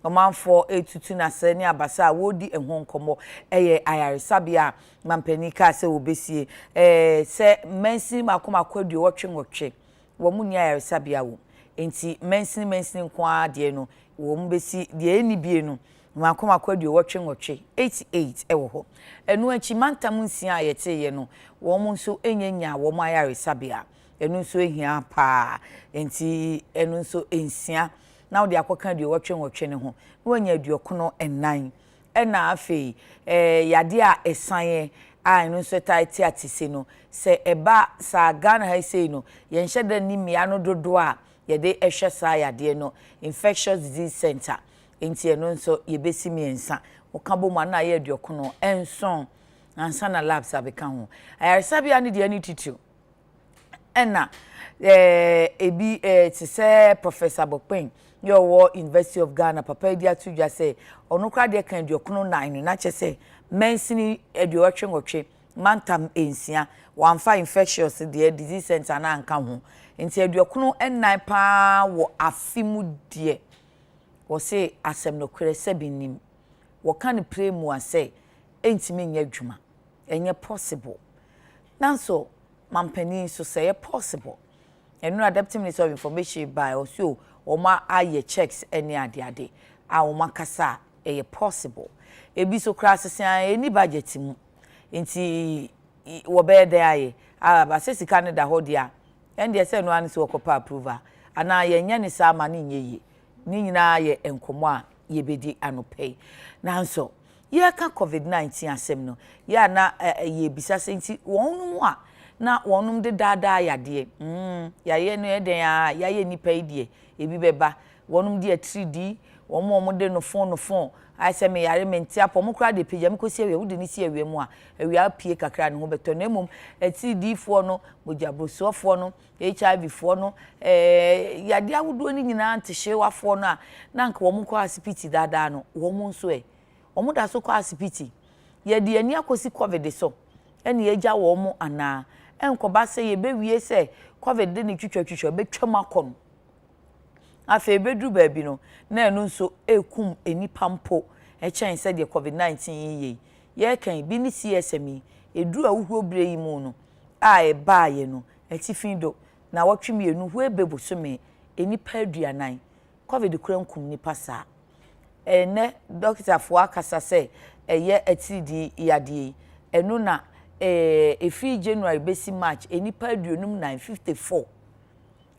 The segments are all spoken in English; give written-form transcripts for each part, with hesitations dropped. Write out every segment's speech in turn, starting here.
omanfo etutu na se ne abasa wodi ehon komo eye ayaresabia mampani ka se obesie se mensin makoma kwadu wotwe wo mu ni ayaresabia wo enti mensin kwa de no wo mu besi de eni bie no makoma kwadu wotwe 88 ewo ho enu achi mantam nsia yete ye no wo mu nso enyanya wo mu ayaresabia enu nso ehia pa enti enu nso ensia na odi akoka de wotwe ne ho wanya aduokono enan ena afei yade a esan a enu nso taiti atise no se eba sa Ghana ha sei no ye nhede ni mia no dodo a yede ehwe sa yade no infectious disease center enti enu nso yebesi miensa okabo ma na ye aduokono enson ansa na labs abeka ho ayaresabia ne de ani titu ena ebi ti se Professor Bokpen yo University of Ghana papa dia tudwa say onukra de kan aduokono 9 na che say mensini aduotwe mantam ensia wanfa infectious de disease center na anka ho enti aduokono 9 pa wo afimu de wo say asem no kwere se binim wo kan pray mu ase entimi nya adwuma enye possible nanso mampani so say possible enu adaptive minister of information by also oma aye checks any ade a oma kasa e possible ebi so kra sesan eni budget mu nti wo be dey aye ba se sika ne da ho dia en de se no an se okopa approval ana ye nya ne sa ma ne nyeye ni nyina ye enkomo a ye bedi anopay nanso ye ka covid-19 asem no ya na ye bisa se nti wonu a na wonum de dada yade ya ye no eden ya ye nipa idie ebi beba wonum de 3D wonmo de no phone ai se me yare menti apo mo kra de pejam ko sie we wo de ni sie we mu a awia pie kakra ne ho beto na emom 3D fo no mojabroso fo no HIV fo no yade awodo ni nyina antehye wafo no a na nka wo mo ko asipiti dada no wo mo nso wo da so ko asipiti ye de ani akosi covid so ene ye gya wo mo ana enkoba se ye bewie se covid de ni twitwa betwam akon afa ebedru baabi no na enu nso ekum enipa mpo chen se de covid-19 ye kan bi ni CSM edru awuho bre yi mu no a e baaye no etifindo na wotwe enu hu ebeboso me enipa aduanan covid kura nkum nipa sa ene doctor fo akasa se eye etidi yade enu na free January besi March enipa aduonum 954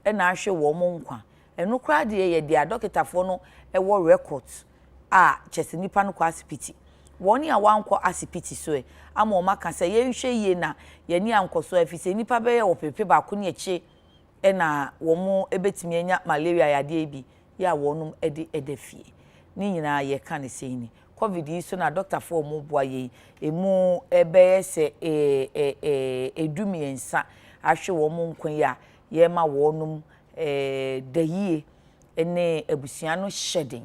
ena ahwe wo mo nkwa enu kra de ye de doctor fo no wo records a chese nipa no kwa asipiti woni a wanko asipiti so ama o maka se ye nhwe ye na ye ni ankoso afise nipa be ye wo pepe ba ko ne eche ena wo mo ebetimi anya malaria yade bi ya wonum edefie ni nyina ye ka ne sei ni covid yi so na doctor for mo boa ye emu ebe se edumiensa ahwe wo mo nkwan ya ye ma wonum dayie ene abusua no shedding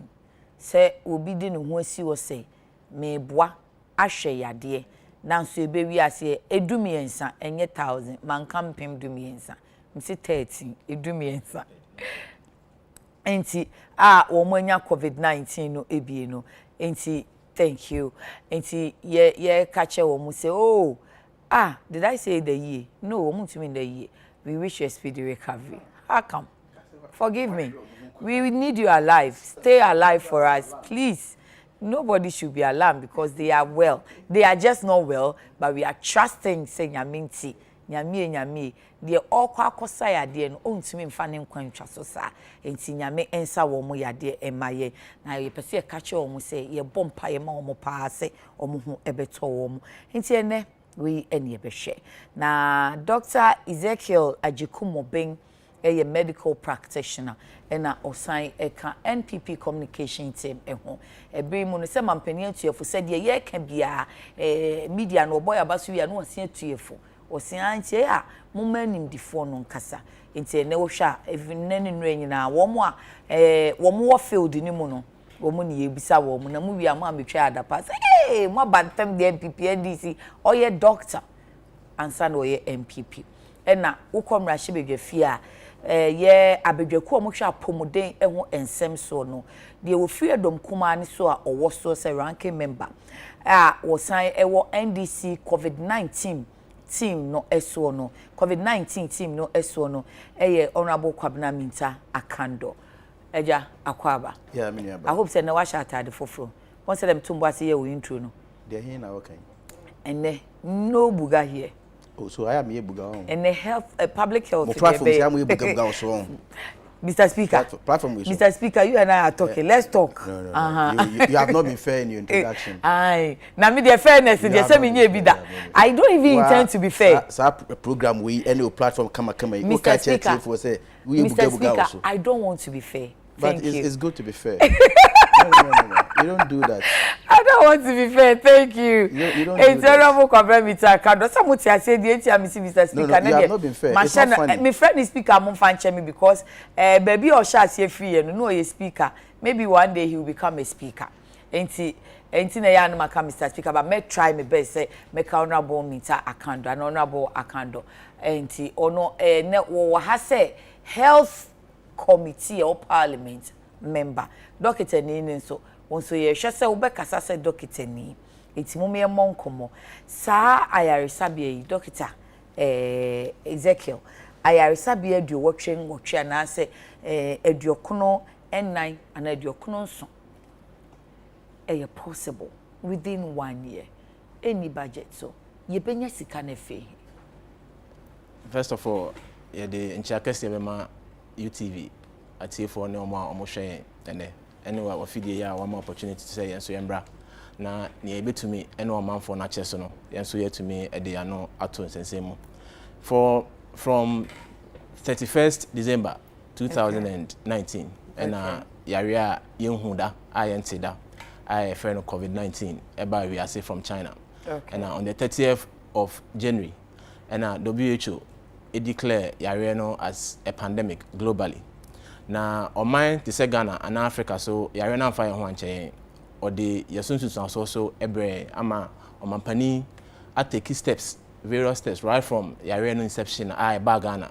se obi di ne ho asi wo se me boa ahwe yade nanso ebewi ase edumiensa enye 1000 manka mpem dumiensa msi 13 edumiensa enti wo mo anya covid-19 no ebie no enti thank you enti ye kache wo mu say oh did I say the year? No, wo mu tumi the year. We wish you a speedy recovery. How come? Forgive me. We need you alive. Stay alive for us, please. Nobody should be alarmed because they are well. They are just not well, but we are trusting say nyaminti nyame de okwa akosa yade no ontumi mfa ne nkwan twa so sa enti nyame ensa wo mo yade emaye na ye pese kache wo mo say ye bompa ye ma wo mo paase wo mo ho ebeto wo mo enti ene we ene ebehwe na Dr. Ezekiel Ajikumobeng a medical practitioner and osan eka NPP communication team eho ebe mu no se mampani atuefo said ye ka bia media no boy abaso wi no osan atuefo osan anche a momanim difo no nkasa enti ene wo hwa evinane nure nyina wo mo wo field ni mu no wo mo ne yebisa wo mo na mu wi ama betwa adapa say mo bantam de NPP NDC oye doctor ansa no oye MPP ena wo komra hye bedwafi a ye abedwaku omohwe apomuden eho ensem so no de wo free dom kuma ni so a owo so se ranking member wo san ewo NDC COVID-19 team no eso no COVID-19 team no eso no honorable Kwabena Minta Akando eja akwaba yeah me nua I hope say na wa sha atade foforo won say dem tumbo ase ye wo intro no de hin na okay ene no buga here. Oh, so I am a buga on. And the health, public health. Platform, I am a buga so. Mr. Speaker. Platform. Mr. Speaker, you and I are talking. Let's talk. No. You have not been fair in your introduction. Aye. Now me the fairness. I don't even intend to be fair. So program we any platform come. Mr. Speaker. Mr. Speaker, I don't want to be fair. But it's good to be fair. No. You don't do that. I don't want to be fair. Thank you. You don't it's honorable Kwabena Minta Akando. Some say Mr. Speaker. No, you have not been fair. It's not funny. My friend is speaker. I'm fan me because baby or shas here free. No, a speaker. Maybe one day he will become a speaker. Ain't na ya no maka Mr. Speaker, but me try my best say make honorable Minta Akando and honorable Akando. Ain't ono ne wo ha say health committee or parliament member. Doctor ni so wonso ye hwe se wo bekasa se doctor ni enti mo me monkomo sa ayaresabia yi doctor Ezekiel ayaresabia du wotwe na se eduokono ennan ana eduokono nso possible within 1 year any budget so ye benya sika na fe. First of all, the nchakese bema UTV atifo ne omo hwe ene anyway we fidie ya one more opportunity to say yenso yembra na ne ebetumi ene o manfo na cheso no yenso yetumi ede ya no ato nsensemu from 31st December 2019 and yarea yenhuda ayentida I friend of COVID-19 eba we are from China and on the 30th of January and WHO it declare yarea no as a pandemic globally. Na oman te se Ghana and Africa so yare na mfa ye ho anche or the yasunsu so ebre ama omampani take steps various steps right from yare no inception ba Ghana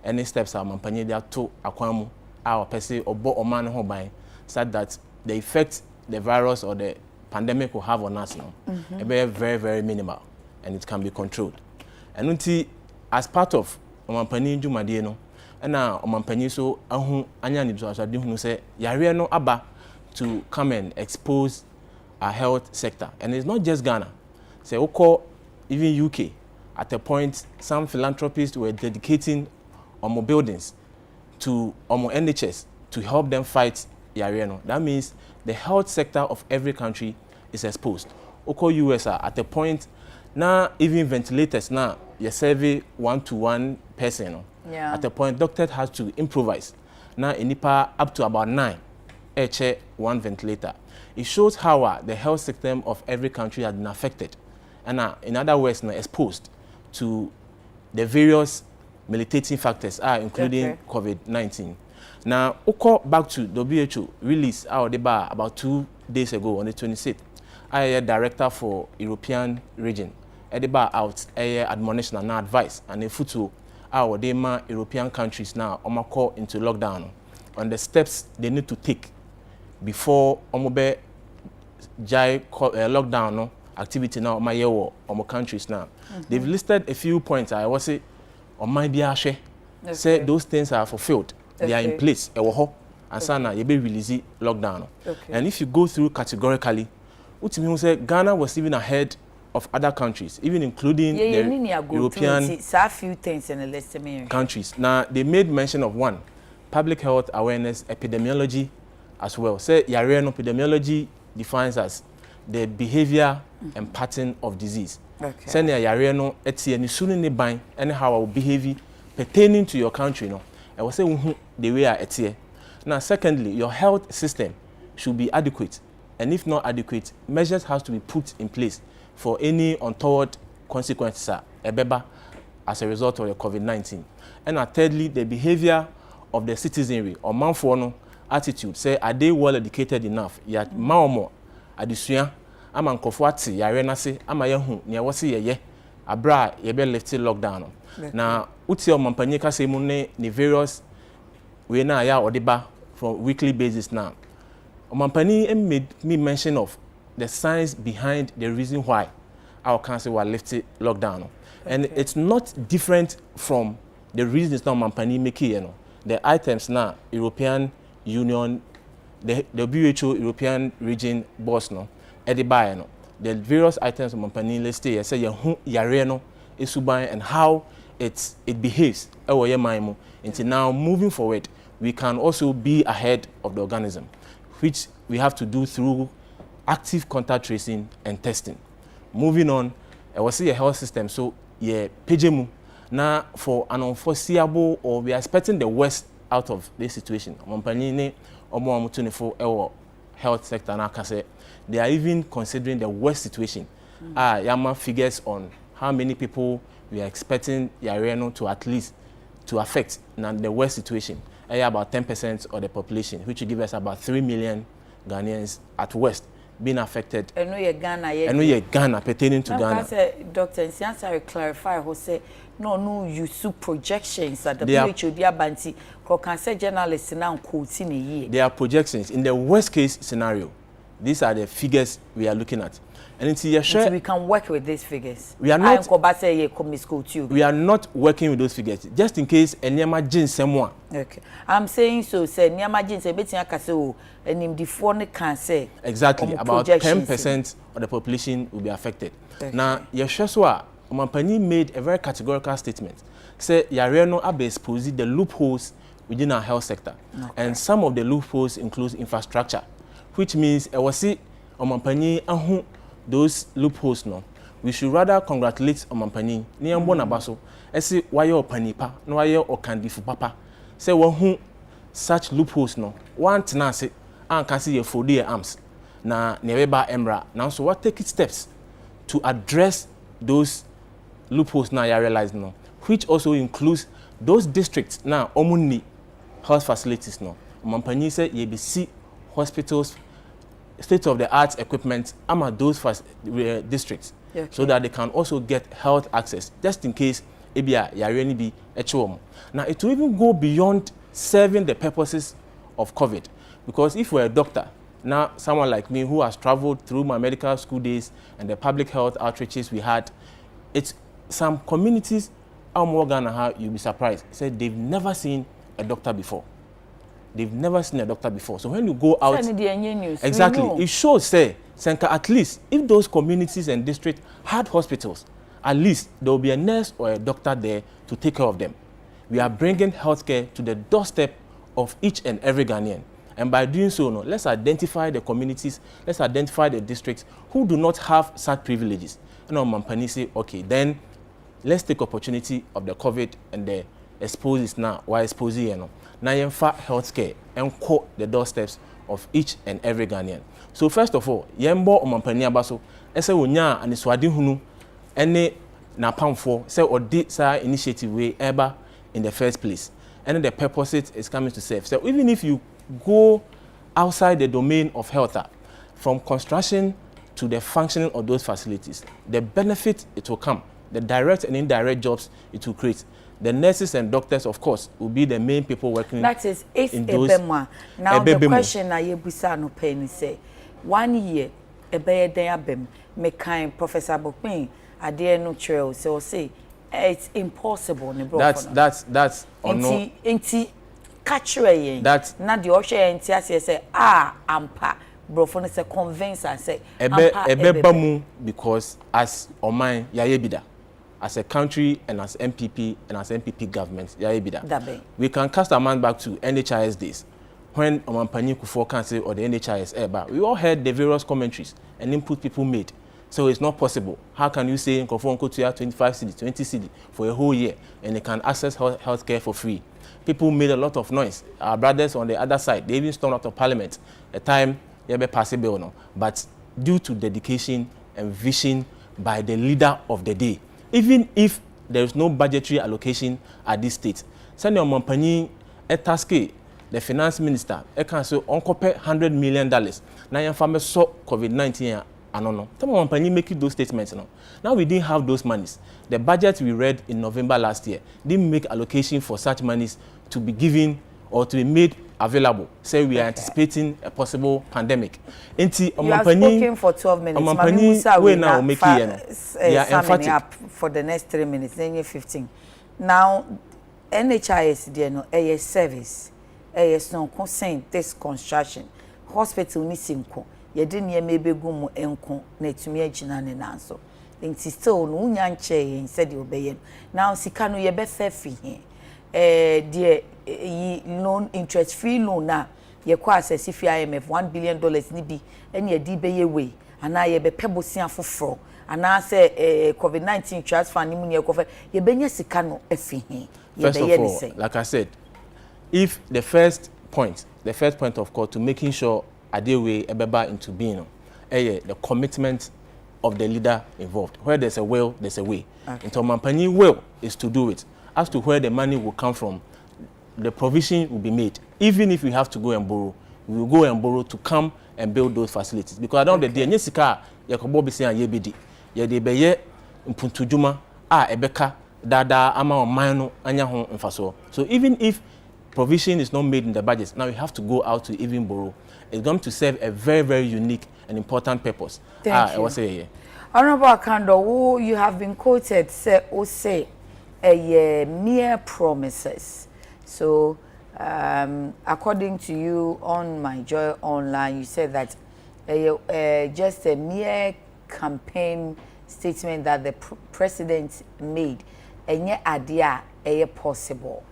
any steps omampani dia to akwamu our person obo oman ho ban said that the effect the virus or the pandemic will have on us now very very minimal and it can be controlled and until as part of omampani jumade no na omampani so ahu anya ni so de hunu say yare no aba to come and expose our health sector and it's not just Ghana say even UK at a point some philanthropists were dedicating buildings to NHS to help them fight yare no. That means the health sector of every country is exposed. US at a point now even ventilators now you survey 1-to-1 person no. Yeah. At a point, doctor has to improvise. Now, in Nipa, up to about 9, one ventilator. It shows how the health system of every country has been affected, and in other words, exposed to the various militating factors, including COVID-19. Now, back to WHO release out the bar about 2 days ago on the 26th. I am director for European region. At the bar out, admonition and advice and a photo. Our European countries now call into lockdown on the steps they need to take before lockdown activity now countries now. They've listed a few points. I was say on my biashe say those things are fulfilled. They are in place. And sana you be release lockdown. And if you go through categorically, what you mean say Ghana was even ahead of other countries, even including the European few things in the list countries. Now, they made mention of one, public health awareness, epidemiology as well. Say, yare no epidemiology defines as the behavior and pattern of disease. Say, yare no eti any soon in the bind and how our behavior pertaining to your country. No, I will say the way I eti. Now, secondly, your health system should be adequate, and if not adequate, measures have to be put in place for any untoward consequences as a result of the COVID-19. And thirdly, the behavior of the citizenry or manfono attitude. Say, are they well educated enough? Yet maomo adisua ama nkofo ati yare na se ama yehu ne wo se yeye abra ye be lifted lockdown. Na uti o mampanye kase mu ne various we now ya odeba from weekly basis now. Omampani made me mention of the science behind the reason why our council were lifted lockdown. And it's not different from the reasons now Omampani make here. The items now European Union, the WHO European region boss no, edibuy no. The various items Omampani let's say yare no isuban and how it behaves. Until now moving forward, we can also be ahead of the organism, which we have to do through active contact tracing and testing. Moving on, I will see a health system. So, yeah, PJMU. Now, for an unforeseeable, or we are expecting the worst out of this situation. Omampani omo 24 health sector now can say they are even considering the worst situation. Yama figures on how many people we are expecting Yareno to at least to affect now the worst situation. About 10% of the population, which will give us about 3 million Ghanaians at worst being affected. I know you're Ghana pertaining to Ghana. Dr. Nsiansa clarify who say no use projections at the WHO Banti can say journalists now quoting a year. There are projections in the worst case scenario. These are the figures we are looking at. And we can work with these figures. We are not. We are not working with those figures. Just in case any emergency someone. Okay. I'm saying so. Say any emergency, betting I can say, and the phone can say exactly about 10% of the population will be affected. Okay. Now, Yeshua Omampani made a very categorical statement. Say Yareno abe expose the loopholes within our health sector, and some of the loopholes include infrastructure, which means I was see Omampani ahu. Those loopholes no, we should rather congratulate Omampani. Ni ambo na baso. Esi waye opanipa, no waye okandifu papa. Say who such loopholes no. One tenase an kasi ye for their arms. Na neweba emra. Now so what take steps to address those loopholes now you realize no, which also includes those districts now omuni health facilities no. Omampani say ye be see hospitals state-of-the-art equipment among those districts, so that they can also get health access, just in case ebia yareni be HOM. Now, it will even go beyond serving the purposes of COVID, because if we're a doctor, now someone like me who has traveled through my medical school days and the public health outreaches we had, it's some communities, you'll be surprised, said they've never seen a doctor before. They've never seen a doctor before. So when you go out, exactly, it shows, say, Senka, at least if those communities and districts had hospitals, at least there will be a nurse or a doctor there to take care of them. We are bringing healthcare to the doorstep of each and every Ghanaian. And by doing so, no, let's identify the communities, let's identify the districts who do not have such privileges. And Omampani say, okay, then let's take opportunity of the COVID and the exposes now, why exposing, you know. Now you have healthcare and call the doorsteps of each and every Ghanaian. So first of all, yembo Omampani abaso, ese wonya and iswadi hunu, ene na pamfo, se odi sa initiative way ever in the first place. And the purpose it is coming to serve. So even if you go outside the domain of health, from construction to the functioning of those facilities, the benefit it will come, the direct and indirect jobs it will create. The nurses and doctors, of course, will be the main people working. That is, if in those. Now the question I busa no pain say, 1 year, me kind Professor Bokpin, I dare no trail, so say it's impossible. That's Inti catch that's not the ocean and say ampa. Brofone say convince and say ebe because as Oman yayebida. As a country and as MPP and as MPP government, we can cast our mind back to NHIS days when Omampani Kufuor can say or the NHIS but we all heard the various commentaries and input people made. So it's not possible. How can you say Kufuor go to 25 cedi, 20 cedi for a whole year and they can access healthcare for free? People made a lot of noise. Our brothers on the other side, they even stormed out of parliament. A time they be possible no, but due to dedication and vision by the leader of the day. Even if there is no budgetary allocation at this state, Senator Omampani etaske the finance minister can say onkope $100 million. Now your farmers saw COVID-19 anono. Omampani make those statements now. Now we didn't have those monies. The budget we read in November last year didn't make allocation for such monies to be given or to be made available. Say we are anticipating a possible pandemic. Inti you have spoken for 12 minutes. We now make it up for the next 3 minutes. Then you're 15. Now, NHIS there no a service. No consent this construction. Hospital ni sinko. Ye de ne mebe gumu enko na etumi agina ne nanso. Nti still no unya nche yen said obeye. Now sika no ye be fefi he. The loan interest free loan na ye kwa access if IMF $1 billion ni bi ene ye di be ye we ana ye be pebosia foforo ana say COVID-19 trust fund ni mu ne ye ye benya sika no afi he. First of all, like I said, if the first point of call to making sure Adekye ebeba into being, the commitment of the leader involved. Where there's a will, there's a way. Okay. Into Mampani will is to do it. As to where the money will come from, the provision will be made. Even if we have to go and borrow, we will go and borrow to come and build those facilities. Because I don't the day nyesika yakobo bi say yebedi. Ye de beye mpuntujuma ebeka dada ama oman no anya ho mfaso. So even if provision is not made in the budget, now we have to go out to even borrow. It's going to serve a very, very unique and important purpose. Thank you. Honorable Akando, who you have been quoted say mere promises. So according to you on My Joy Online, you said that just a mere campaign statement that the president made, and yet idea possible.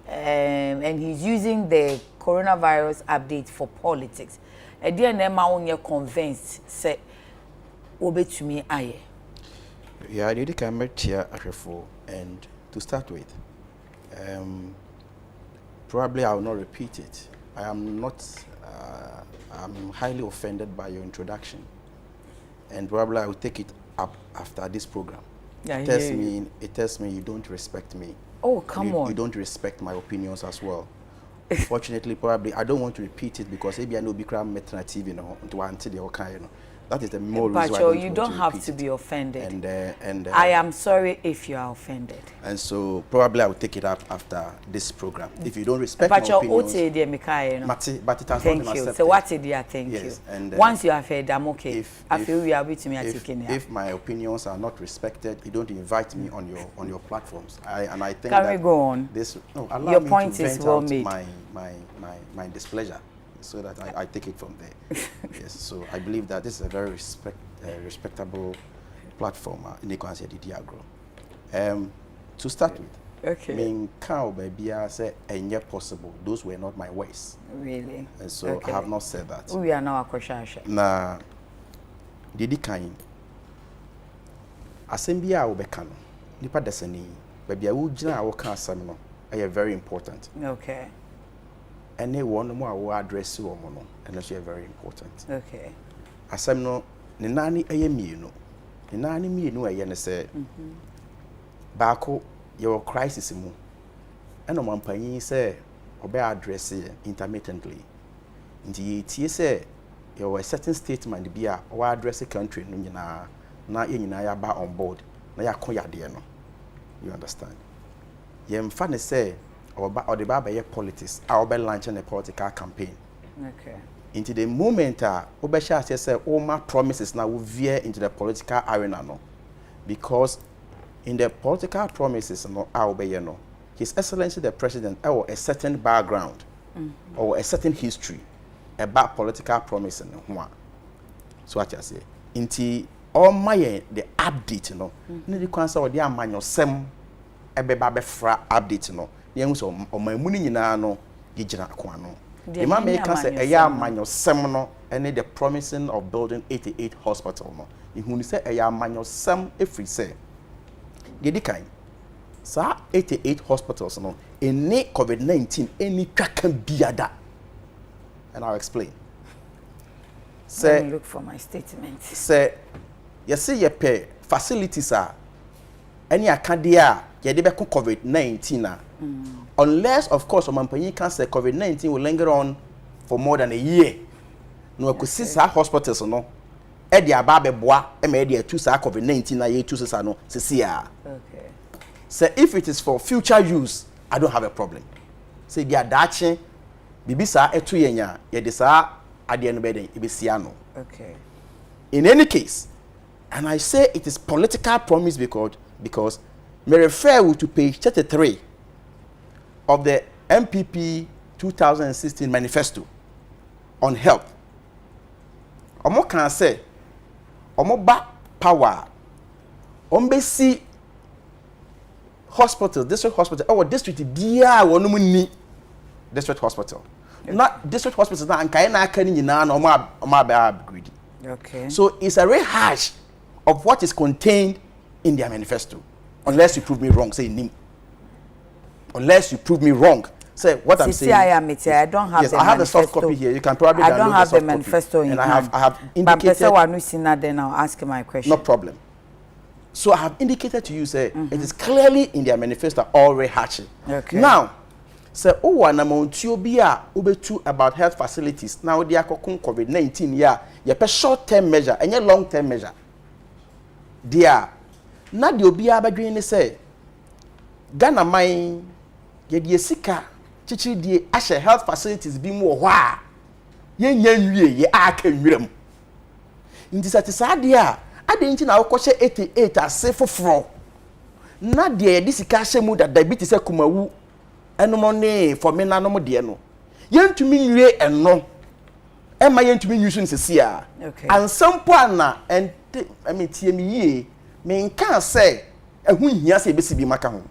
And he's using the coronavirus update for politics. Edia nema onye convinced say obetumi aye. Yeah, I did come here and to start with, probably I will not repeat it. I'm highly offended by your introduction, and probably I will take it up after this program. Yeah, it tells me you don't respect me. Oh, come on. You don't respect my opinions as well. Fortunately, probably I don't want to repeat it because maybe I know Bikram Metranative, that is the more reason why you don't have to be offended. And I am sorry if you are offended. And so probably I will take it up after this program. If you don't respect my opinions. But it has not been accepted. Thank you. So what did you thank you? And once you have heard, I'm okay. I feel we are with me. If my opinions are not respected, you don't invite me on your platforms. I think can we go on? Your point is well made. My displeasure, so that I take it from there. Yes, so I believe that this is a very respectable platform in the concept of to start with, okay. I mean, cow baby, I say, and yet possible. Those were not my ways. Really? And so okay. I have not said that. We are now a question. Na didi kain. Asembia obekano. Nipa deseni. Baby, I will jina awoka asamino. Are very important. Okay. Any one more address you and that's very important. Okay. Asem no ni nani ayemi ni nani mi no aye say baako your crisis mu eno mampanyi say obe address intermittently nti tie say your a certain statement be a o address country no nyina na yenyina ya ba on board na yakọ yade no, you understand. Yem fa ne say or the baba politics, I'll be launching a political campaign. Okay. Into the moment, Obesha says, all my promises now will veer into the political arena, no, because in the political promises, no, I'll be, you know, His Excellency the President, or a certain background, or a certain history about political promises, no. So what I say, into all my the update, you know, the council or the manual sem, a baby fra update, no. So my money na no gijina kwa no the man make say eya manyo sem no ene the promising of building 88 hospital no ihunu say eya manyo sem every say gedi kan sa 88 hospitals no any COVID-19 any twaka biada, and I'll explain. Say look for my statement. Say you see your pay facilities are any akadia ye de be COVID-19 unless of course Omampanyi can say COVID-19 will linger on for more than a year. No could see sa hospitals no e dia ba be boa e me dia tu sa COVID-19 na ye tu sa no se sia. Okay. So if it is for future use, I don't have a problem. say be adache bibi sa eto yenya ye de sa ade no beden e be sia no. Okay. In any case, and I say it is political promise because may refer you to page 33 of the MPP 2016 manifesto on health. Omo can say omo ba power ombesi hospital, district hospital, or district dia wono ni district hospital. Not district hospital na anka na aka ni nyina na omo aba greedy. Okay. So it's a rehash of what is contained in their manifesto. Unless you prove me wrong, say nim. Unless you prove me wrong, say what I'm saying. I don't have the manifesto. I have the soft copy here. You can probably download I don't have the manifesto in and hand. I have indicated. But then I'll ask my question. No problem. So I have indicated to you, say it is clearly in their manifesto all rehashing. Okay. Now, say one amount biya ubetu about health facilities. Now they are COVID-19 ye short-term measure and ye long-term measure. Dia na de obi abadwen ne say Ghana man ye de sika chichiri die ahye health facilities bi mu ho a ye nya nwie ye aka nwirem nti satisade a ade nti na wokɔhye 88 ase foforo na de ye de sika hye mu da diabetes akumawu enom ne for me nanom de no yentumi nwie eno ema yentumi nwisu nsesi a ansampo ana ente tie mi yie me nka say ehu hia say besi bi maka ho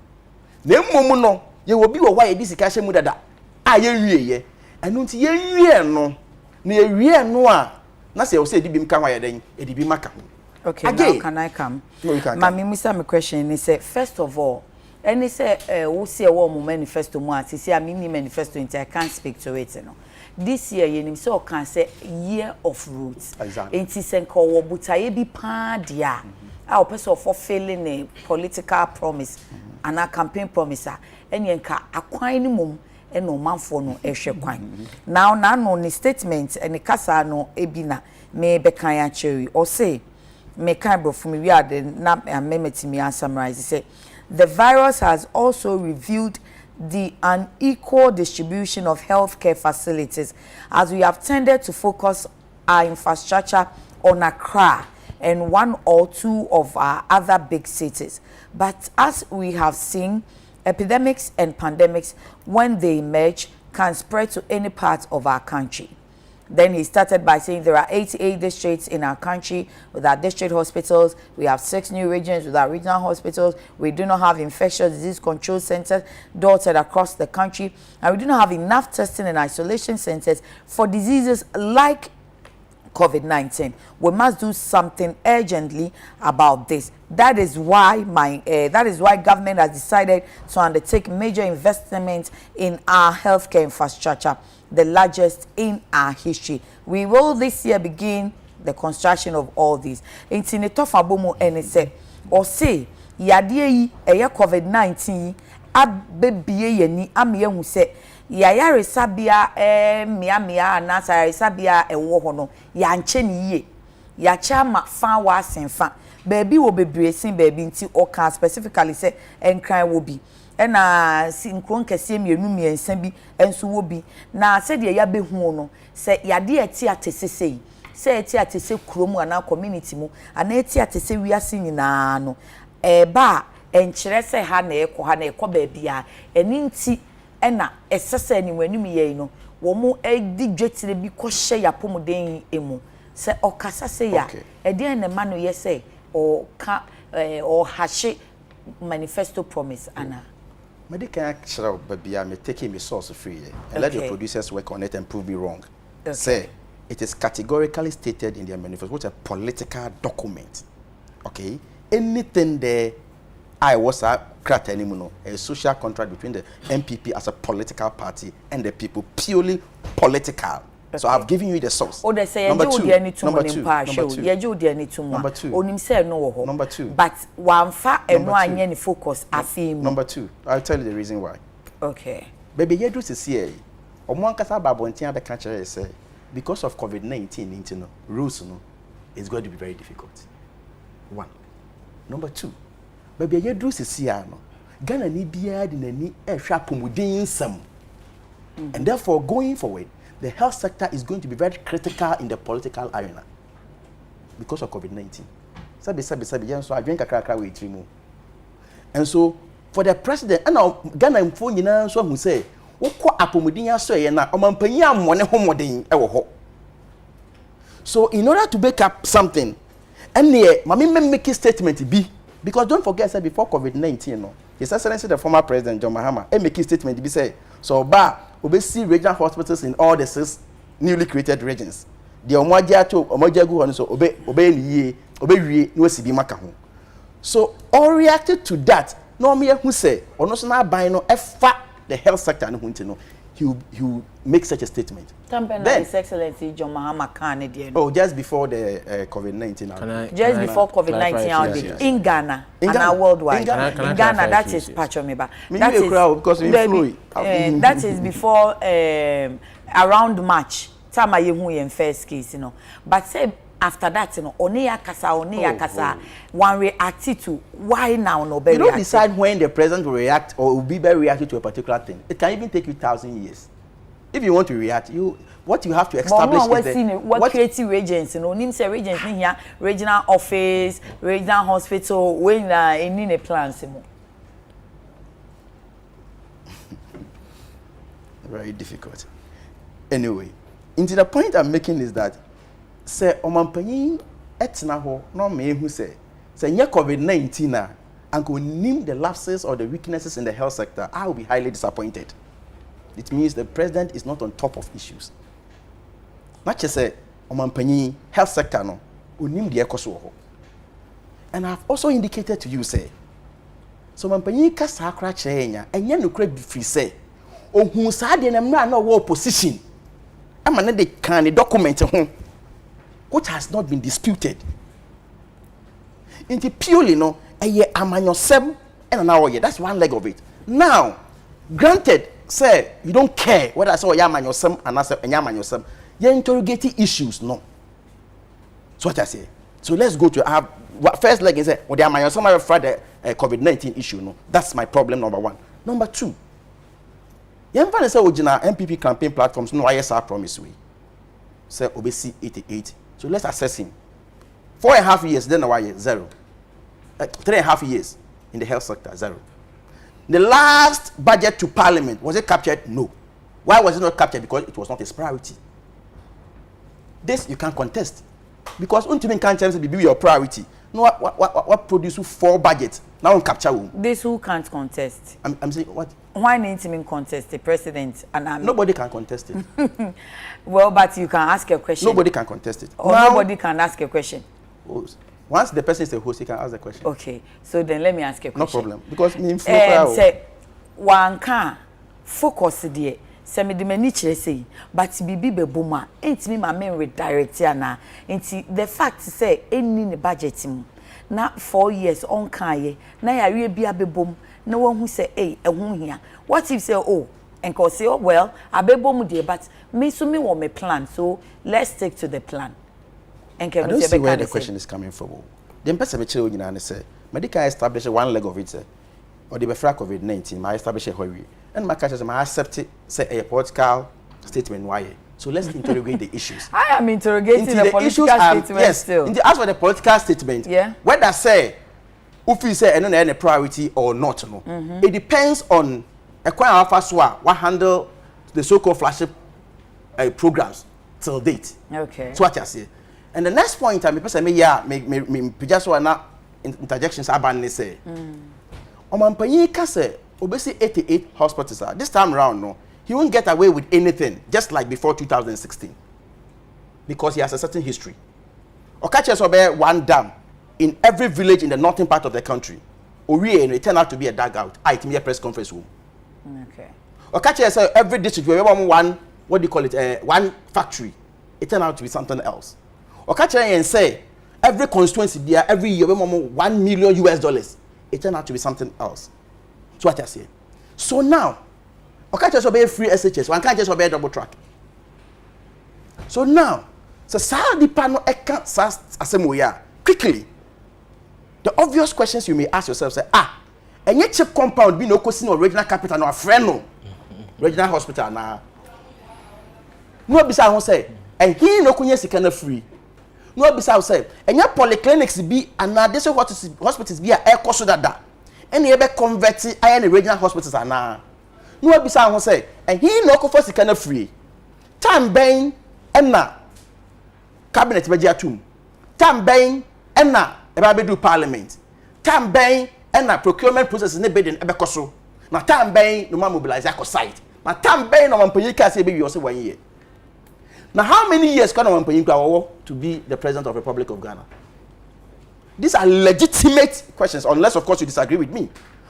na mmom no ye wo bi wo wa ye di sika hye mu dada a ye nwie ye enu nti ye nwie no na ye wie no a na say wo say di bi mka ho ye den e di bi maka ho. Okay, now can I come? No, you can. Mami Musa, my question is first of all, any say we see a warm manifesto mo ati say mini manifesto into I can't speak to it, you know. This year you so can say year of roots. Exactly. Enti senko wo butaye bi pa dia. A person for failing a political promise and a campaign promise and yenka akwan ni mum and no manfo no ehwe kwan. Now na no ni statement and the kasa no ebina me bekan ya cherry or say me kan bro from we are the na memeti me summarize say the virus has also revealed the unequal distribution of healthcare facilities as we have tended to focus our infrastructure on Accra and one or two of our other big cities. But as we have seen, epidemics and pandemics, when they emerge, can spread to any part of our country. Then he started by saying there are 88 districts in our country with our district hospitals. We have 6 new regions with our regional hospitals. We do not have infectious disease control centers dotted across the country. And we do not have enough testing and isolation centers for diseases like COVID-19. We must do something urgently about this. That is why government has decided to undertake major investments in our healthcare infrastructure, the largest in our history. We will this year begin the construction of all these. In Tinetofabomo NSA or say yadie yi COVID-19 abebie yeni amiye hu se ya resabia mia na sa resabia ewo ho no ya nche ni yie ya cha ma fa wa senfa baby wo bebresin baby nti oka specifically say enkran wo bi na sinkron kese miensa bi enso wo bi na se de ya behu no se yade ati atesesei se ati atese krom ana community mu ana ati atese wiase nyina no ba enkyere se ha na ekọ baby a eni nti ena esese ni wanum ye no wo mu edi dwetire bi ko hye yapomden emu se okasa se ya ede na ma no ye se o ka o hashe manifesto promise ana medical actual baby me taking me source free and let the producers work on it and prove me wrong. Say it is categorically stated in their manifesto, which is a political document. Okay, anything there I was a social contract between the MPP as a political party and the people, purely political. Okay. So I've given you the source. Number two. Number two. But one fa and one any focus afim. Number two. I'll tell you the reason why. Okay. Baby, you do see say because of COVID-19, rules it's going to be very difficult. One. Number two. Baby, you do see Ghana ni biya di nani ehwa pomuden sam And therefore, going forward, the health sector is going to be very critical in the political arena because of COVID-19. So I drink a cracker with three. And so, for the president, and now Ghana phone, you know, so who say, "What apomudinya so ye na omampanya money homodin e wo ho." So, in order to back up something, and yeah, mami make a statement be because don't forget, said before COVID-19, no, His Excellency the former President John Mahama, make a statement be say, so obesi regional hospitals in all the 6 newly created regions. The omoja to omoja go on so obey no sibi maka ho. So all reacted to that. No me who say or no na buy no efa the health sector no hunti no. He will make such a statement. Then His Excellency John Mahama can oh, just before the COVID-19 just before COVID-19 outbreak in Ghana and worldwide. In Ghana, that is Pachomeba. That is that is before around March. Time I in first case, you know. But say after that, you know, Oneya Kasa, one reacted to why now no be. You don't decide when the president will react or will be very reactive to a particular thing. It can even take you 1,000 years. If you want to react, what you have to establish is what creative regions, you know, name say regions here, regional office, regional hospital, when in a plan, very difficult. Anyway, into the point I'm making is that say omampanyin etina ho no me hu say nye COVID-19 na and go name the lapses or the weaknesses in the health sector, I will be highly disappointed. It means the president is not on top of issues. Not just say omampanyin health sector no onim de ekoso ho. And I've also indicated to you say so omampanyin ka sa akra kyerenya enye no kra free say ohun sa de na mra na wo opposition ama na de kan document ho which has not been disputed. Into purely no amanyosem and now that's one leg of it. Now, granted, say you don't care whether I say amanyosem and I say amanyosem, you're interrogating issues, no. So what I say. So let's go to have first leg is say the amanyosem I refer the COVID-19 issue, no. That's my problem number 1. Number 2. You ever say original MPP campaign platforms no ISR promise we. Say obesi 88. So let's assess him. 4.5 years, then why 0. 3.5 years in the health sector, 0. The last budget to Parliament, was it captured? No. Why was it not captured? Because it was not his priority. This you can't contest. Because ultimately can't be your priority. No, what produce 4 budgets? Now capture who? This who can't contest. I'm saying what? Why need to contest the president and army? Nobody can contest it. Well, but you can ask a question. Nobody can contest it. Or now, nobody can ask a question. Once the person is a host, he can ask the question. Okay, so then let me ask a question. No problem. Because me say one can focus there. Say me the many say, but bibi be boma. Ain't me my main redirect na. Ain't the fact say any the budget him. Na 4 years on kaye. Na ya re bia be bom. No one who say, hey, a woman here. What if say, oh, and cause say, oh, well, I be bom dear, but me so me want me plan. So let's stick to the plan. And I don't see where the question is coming from. The person me chile and say, medical establish one leg of it, or the befra COVID-19, my establish a hurry. And my catches, I accept it, say a political statement why. So let's interrogate the issues. I am interrogating the political statement yes, still. As for the political statement, yeah. Whether say if you say any priority or not, no, it depends on a quite alpha swap what handle the so-called flagship programs till date. Okay. So what I say. And the next point, I'm person me just wanna interjections about say. Omampanyi ka say obesi 88 hospitals. This time around, no, he won't get away with anything, just like before 2016, because he has a certain history. Okache sobe one dam in every village in the northern part of the country. Oriye, and it turned out to be a dugout. It me a press conference room. Okay. Okache say every district we have one, what do you call it? One factory. It turned out to be something else. Okache and say every constituency there every year we have $1 million. It turned out to be something else. So what I say. So now, Okache sobe free SHS. One can't just obey double track. So now, so Saudi panel eka sas asemoya quickly. The obvious questions you may ask yourself say, and yet chip compound be no question or regional capital no a friend no. regional hospital na no bisa ho say he no kunye sika na free no bisa ho say enya polyclinics bi ana this hospitals bi a ekoso dada ene ye be convert aye na regional hospitals ana no bisa ho say he no ko for sika na free time ben ena cabinet be atum time ben ena e ba be do parliament time ben ena procurement process ne be den e be koso na time ben no mobilize akọ site na time ben no mampanyi ka say be wi o say 1 year. Now, how many years can one to be the president of the Republic of Ghana? These are legitimate questions, unless, of course, you disagree with me.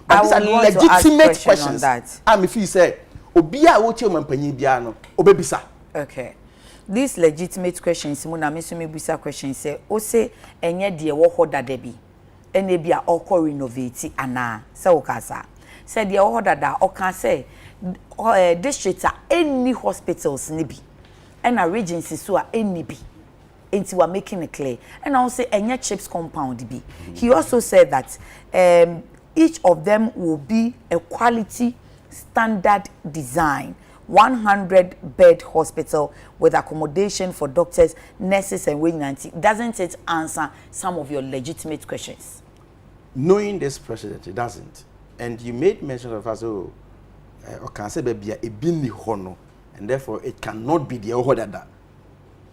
But these are legitimate questions. If you say, "Obia wote mampanyi biano, obebisa." Okay. These legitimate questions, muna misumi bisa questions say, "O say enye de wo hoda de bi, ene bia okọ renovate ana." Say okasa. Say de wo hoda da okan say districts are any hospitals ni bi. And our regency so any be into we're making it clear. And I'll say any chips compound be. He also said that each of them will be a quality standard design 100-bed hospital with accommodation for doctors, nurses and waiting auntie. Doesn't it answer some of your legitimate questions? Knowing this president, it doesn't. And you made mention of us, can say baby a bini hono. And therefore, it cannot be the Ohodada.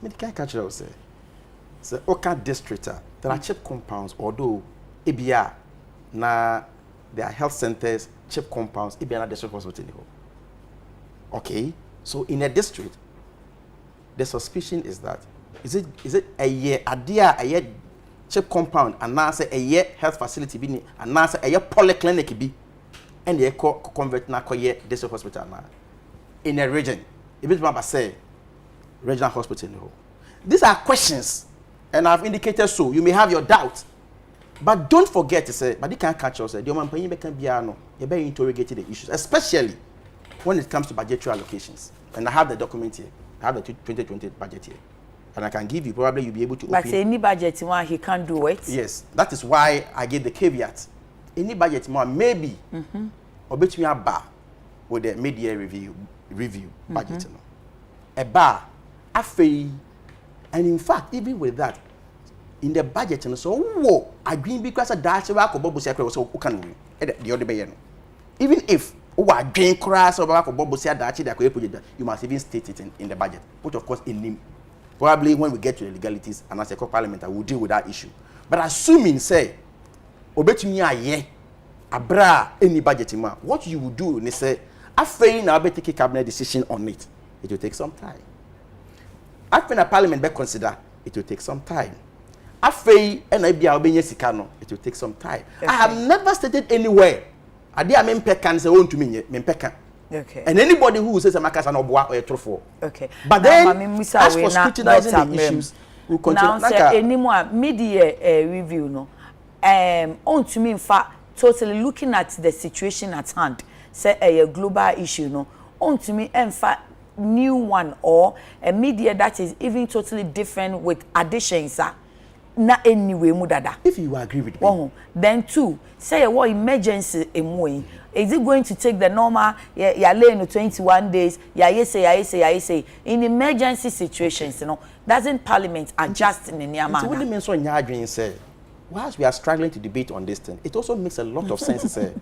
Medical culture say, so Oka district, there are cheap compounds, although EBR, na there are health centers, cheap compounds, EBR district hospital. Okay, so in a district, the suspicion is that is it a year cheap compound, and now say a year health facility be, and now say a year polyclinic be, and they convert na koye district hospital now. In a region, if it's say regional hospital. These are questions, and I've indicated so. You may have your doubts, but don't forget to say, but you can't catch us. The man paying can be no. You better interrogate the issues, especially when it comes to budgetary allocations. And I have the document here. I have the 2020 budget here, and I can give you. Probably you'll be able to. But open. Any budget one he can't do it. Yes, that is why I gave the caveat. Any budget one maybe, or between a bar with the mid-year review budget. A bar, a fee, and in fact, even with that, in the budget, and so, whoa, I agree because a dash of Bobo Sacre was so can we the other bay. Even if I gain crash of Bobo Sacre, you must even state it in the budget, which of course in probably when we get to the legalities and as a parliament, I will deal with that issue. But assuming, say, obetumi aye, abra any budget, what you will do, they say, I fail now, take a cabinet decision on it. It will take some time. After a parliament be consider, it will take some time. After and I be sikano, it will take some time. Okay. I have never stated anywhere. I dare mempekan say own to me mempekan. Okay. And anybody who says a makasa no boa or a trofo. Okay. But then as for scrutinizing the issues, we continue. Now say any more mid-year review no. On to me in fact totally looking at the situation at hand. Say a global issue no. On to me in fact new one or a media that is even totally different with additions na anyway mudada. If you agree with me, then two say what emergency emoy is it going to take the normal ya lay 21 days ya say in emergency situations, you know, doesn't parliament adjust in any manner? It wouldn't mean so nyadwin say whilst we are struggling to debate on this thing, it also makes a lot of sense to say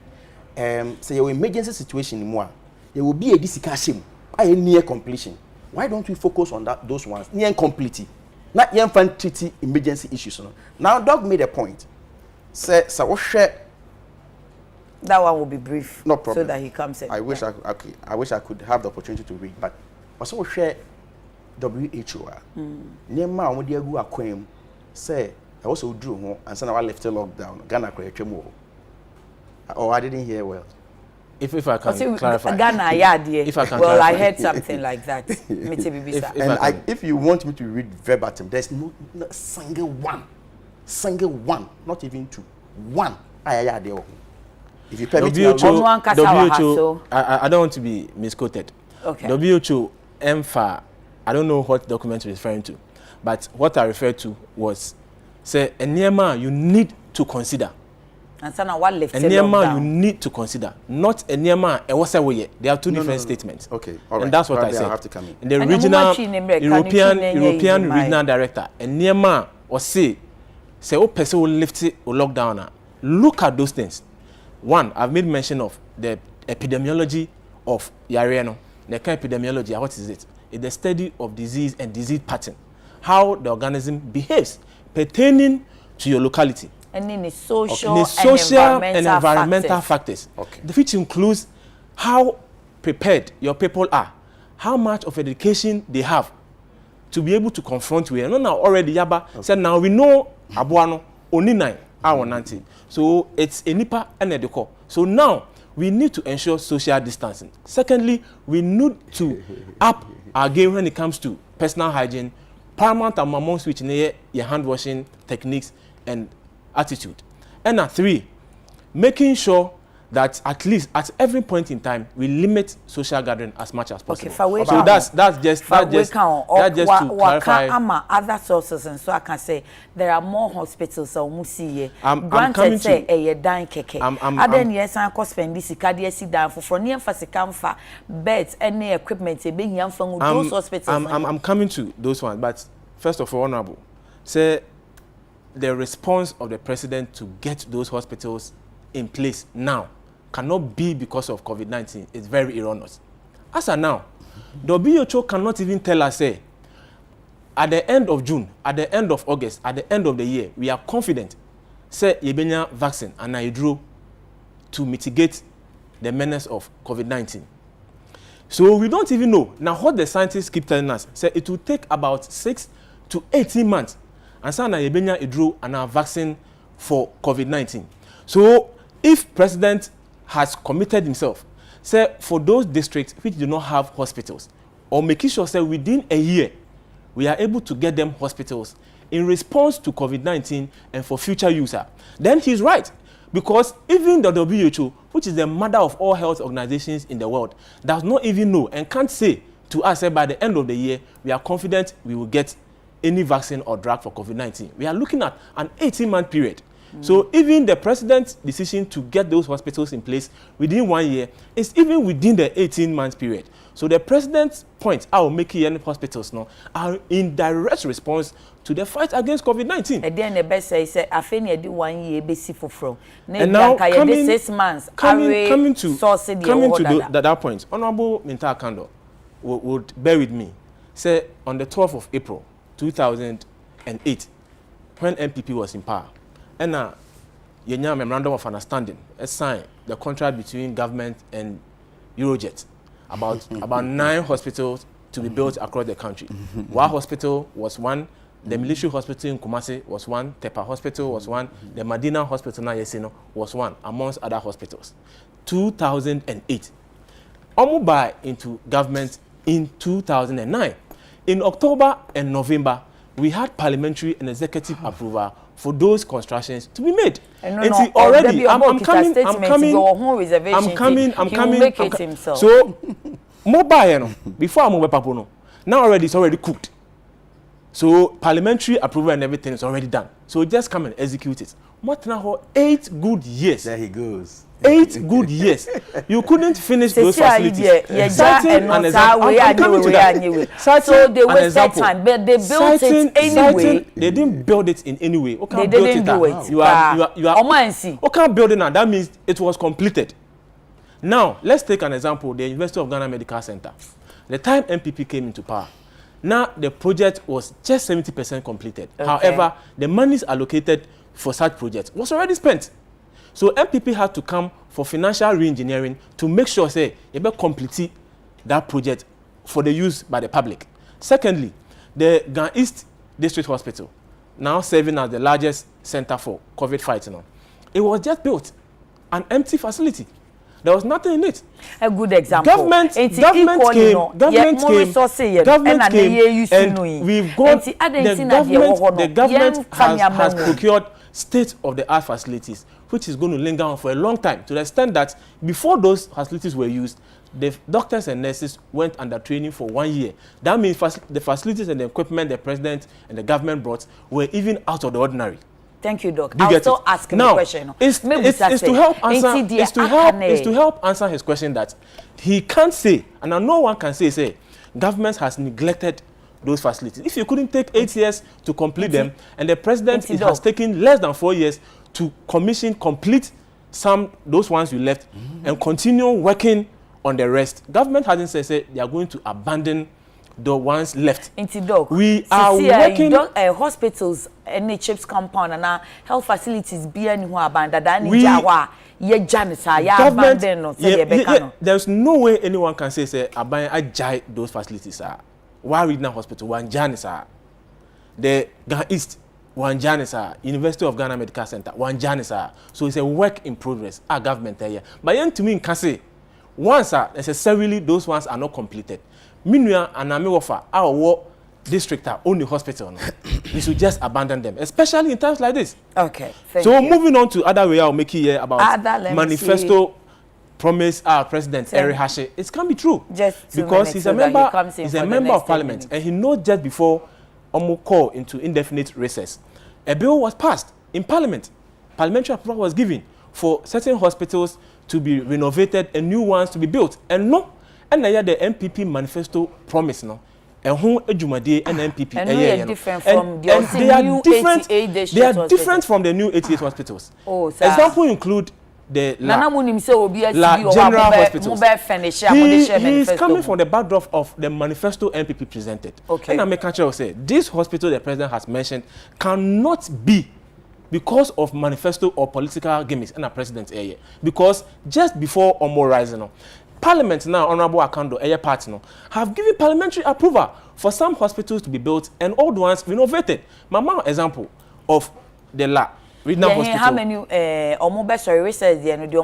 say your emergency situation more there will be a discussion near completion. Why don't we focus on those ones near completion? Not young fan treaty emergency issues. Now, Doug made a point. Say, so share. That one will be brief. No problem. So that he comes in. I wish I could have the opportunity to read, but also share WHO. Nema omo dia gu akwem say I also drew ho and say na left lockdown. Ghana create more. Oh, I didn't hear well. If I can clarify. Ghana, yeah, dear. If I can well, clarify. I heard something like that. If you want me to read verbatim, there's no single one, not even two. One. If you permit me, WHO, I don't want to be misquoted. Okay. WHO, MFA, I don't know what document you're referring to, but what I referred to was, say, a Niema you need to consider. And so now what left Enema you need to consider, not enema e was away. There are two different statements. Okay, all right. And that's what I said. I have to come in. In the regional European regional director, enema or say o person will lift it or lockdown. Look at those things. One, I've made mention of the epidemiology of Yareno. The kind of epidemiology, what is it? It's the study of disease and disease pattern, how the organism behaves pertaining to your locality. And in the social, and environmental factors. Okay. Which includes how prepared your people are, how much of education they have to be able to confront with. No, now already Yaba said now we know Abuano only 9 hour 90. So it's a nipa and a deco. So now we need to ensure social distancing. Secondly, we need to up our game when it comes to personal hygiene, paramount amongst which your hand washing techniques and attitude. And 3, making sure that at least at every point in time we limit social gathering as much as possible. Okay, so that's just to clarify. Other sources, and so I can say there are more hospitals so musi I'm coming to a dying keke. Aden yes I cost spend this cardia sit down for near fasikamfa beds any equipment being young from those hospitals. I'm coming to those ones, but first of all, honorable, say the response of the president to get those hospitals in place now cannot be because of COVID-19. It's very erroneous. As of now, the WHO cannot even tell us, say, at the end of June, at the end of August, at the end of the year, we are confident, say, yebenya vaccine and I drew to mitigate the menace of COVID-19. So we don't even know. Now, what the scientists keep telling us, say it will take about 6 to 18 months and so now yebenya drew and our vaccine for COVID-19. So if President has committed himself, say for those districts which do not have hospitals, or making sure say within a year we are able to get them hospitals in response to COVID-19 and for future use, then he's right. Because even the WHO, which is the mother of all health organizations in the world, does not even know and can't say to us that by the end of the year we are confident we will get any vaccine or drug for COVID-19. We are looking at an 18-month period. So even the president's decision to get those hospitals in place within 1 year is even within the 18-month period. So the president's point, I will make any hospitals now, are in direct response to the fight against COVID-19. And then the best say, I think you do 1 year basic for from. And now coming 6 months. Coming to that point, Honorable Minta Kando would bear with me. Say on the 12th of April 2008, when MPP was in power, and yenya memorandum of understanding signed the contract between government and Eurojet about 9 hospitals to be built across the country. Wa Hospital was one, the military hospital in Kumasi was one, Tepa Hospital was one, the Medina Hospital na Yesino was one, amongst other hospitals. 2008. Omu buy into government in 2009. In October and November, we had parliamentary and executive approval for those constructions to be made. Already, I'm coming. So, mobile, before I move papuno, now already it's already cooked. So, parliamentary approval and everything is already done. So, just come and execute it. What now? 8 good years. There he goes. 8 good years. You couldn't finish those facilities. Citing an example. I'm coming to that. So they wasted time, but they built it anyway. They didn't build it in any way. They didn't do it. You are. Okay, build it now. That means it was completed. Now let's take an example. The University of Ghana Medical Center. The time MPP came into power, now the project was just 70% completed. Okay. However, the monies allocated for such projects was already spent. So MPP had to come for financial re-engineering to make sure, say, you better complete that project for the use by the public. Secondly, the Ghana East District Hospital, now serving as the largest center for COVID fighting, it was just built, an empty facility. There was nothing in it. A good example. Government came, and we've got the government has procured state-of-the-art facilities, which is going to linger on for a long time, to the extent that before those facilities were used, the doctors and nurses went under training for 1 year. That means the facilities and the equipment the president and the government brought were even out of the ordinary. Thank you, Doc. I'll still ask him a question. It's to help answer his question that he can't say, and no one can say, government has neglected those facilities. If you couldn't take 8 years to complete them, and the president has taken less than 4 years to complete those ones you left, and continue working on the rest, government hasn't said they are going to abandon the ones left. We are working hospitals, NHS compound, and health facilities be anywhere abandoned. There's no way anyone can say I jai those facilities. Why Regional Hospital, one Janisa, the Ghana East, one Janisa, University of Ghana Medical Center, one Janisa. So it's a work in progress. Our government here, but young to me can say once necessarily those ones are not completed. Meanwhile, and I offer our district only hospital. We should just abandon them, especially in times like this. Okay. So moving on to other way, I'll make it here about manifesto promise our president Eri Hashe. It can be true because he's a member. He's a member of parliament, and he knows just before call into indefinite recess, a bill was passed in parliament. Parliamentary approval was given for certain hospitals to be renovated and new ones to be built, and no. And now the MPP manifesto promise no, and who ejumade and MPP. And they are different from the new 88. They are different from the new 88 hospitals. Oh, example include the general hospitals. He is coming from the backdrop of the manifesto MPP presented. Okay. And I make sure say this hospital the president has mentioned cannot be because of manifesto or political gimmicks in the president's area. Because just before Unauthorized, Parliament now, Honorable Akando, Aya Partner, have given parliamentary approval for some hospitals to be built and old ones renovated. My example of the Regional Hospital. How many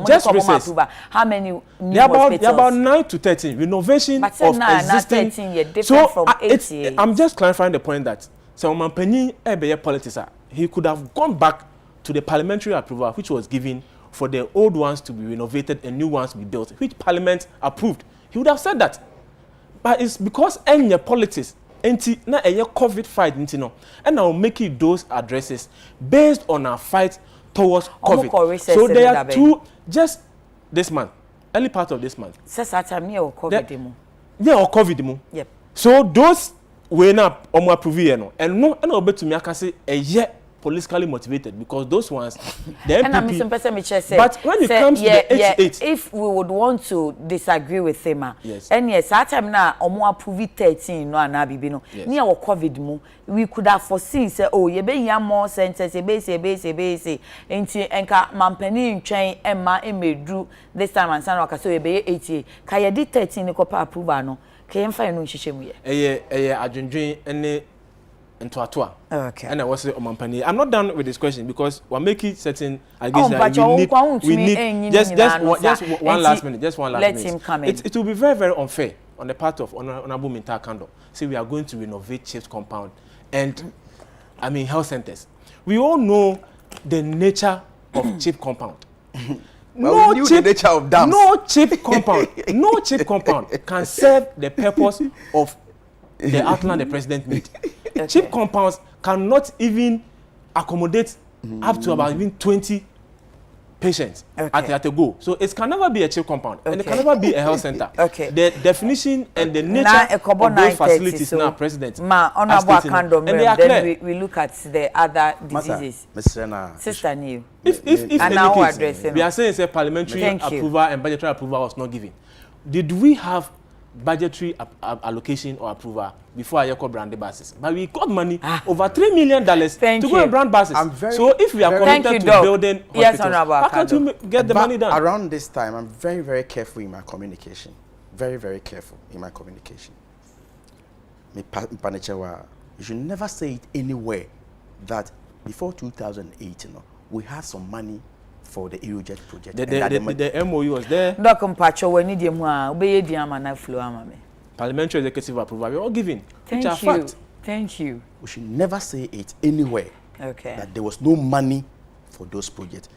just recess. How many new hospitals? There are about 9 to 13 renovation of existing. 13, from 88. I'm just clarifying the point that someone penny politics, he could have gone back to the parliamentary approval which was given for the old ones to be renovated and new ones to be built, which Parliament approved. He would have said that. But it's because any politics, na a COVID fight, and I'll make it those addresses based on our fight towards COVID. So there are two, just this month, early part of this month. Yeah, or COVID. Yep. So those we na approve and no, and I'll bet to me I can say a year. Politically motivated because those ones the MPP, but when it comes to the 88, if we would want to disagree with him, yes, and yes, that time now approve 13 no and abi no near COVID mu, we could have foreseen say oh ye be more centers say enti enka mampani ntwen emma emedru this time and san waka so ye be 88 ka ye di 13 ko pa approval no ka ye mfa no nhihye mu ye adwendwen ene Ntoatoa. Okay. And I was saying, I'm not done with this question because we're making certain allegations we need just one last minute. Let him come in. It will be very, very unfair on the part of Honorable Minta Kando. Say we are going to renovate Chief's compound and health centers. We all know the nature of Chief compound. No nature of dams. No Chief compound can serve the purpose of the outline the president made. Okay. Cheap compounds cannot even accommodate up to about even 20 patients at a go. So it can never be a cheap compound and it can never be a health center. The definition and the nature of those facilities now, President, and they are clear. Then we look at the other diseases. Sister Neil. If we are saying it's a parliamentary approval and budgetary approval was not given, did we have budgetary allocation or approval before I call brand buses? But we got money over $3 million to go and brand buses. So if we are committed to building hospitals, how can't you get the money done? Around this time, I'm very, very careful in my communication. Very, very careful in my communication. You should never say it anywhere that before 2008, we had some money for the Aerojet project. The MOU was there. Parliamentary executive approval. We're all giving. Thank you. We should never say it anywhere. That there was no money for those projects.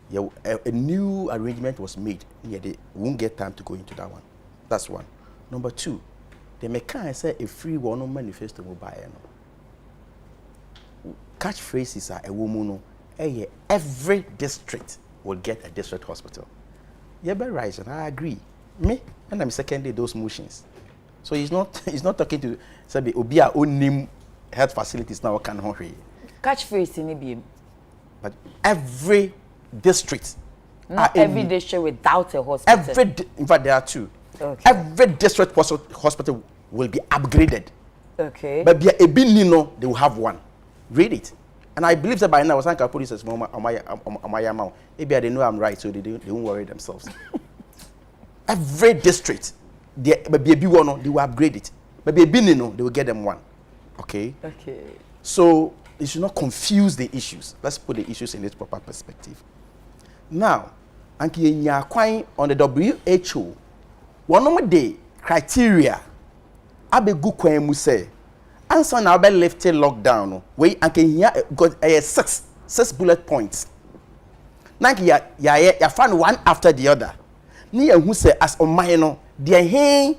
Yeah, a new arrangement was made. Yeah, they won't get time to go into that one. That's one. Number two, the mechanic say a free one manifesto will buy. Catchphrases are a woman every district will get a district hospital. Yeah, but right, and I agree. Me, and I'm seconding those motions. So he's not talking to say Obia own health facilities now can hurry. Catchphrase in EBM. But every district, not every district without a hospital. In fact, there are two. Okay. Every district hospital will be upgraded. Okay. But be a binino, they will have one. Read it. And I believe that by now, I was thinking police as Mama, maybe they know I'm right, so they won't worry themselves. Every district, they will upgrade it. But be a binino, they will get them one. Okay. Okay. So you should not confuse the issues. Let's put the issues in its proper perspective. Now, on the WHO, one of the criteria, abe good kwen mu say, answer now be lifted lockdown. We got six bullet points. Nanki ya find one after the other. Ni who say as on my no, the hen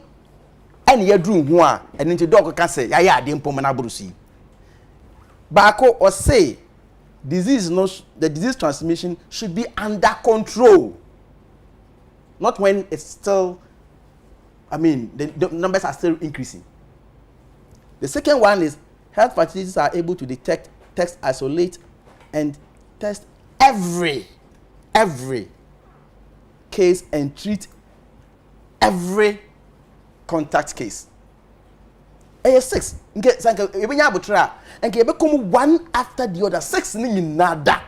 and ye drew one and into dog can say ya de mpomana brusi. Bako or say the disease transmission should be under control. Not when it's still, the numbers are still increasing. The second one is health facilities are able to detect, test, isolate, and test every case and treat every contact case. A6. And one after the other. 6 ni nada.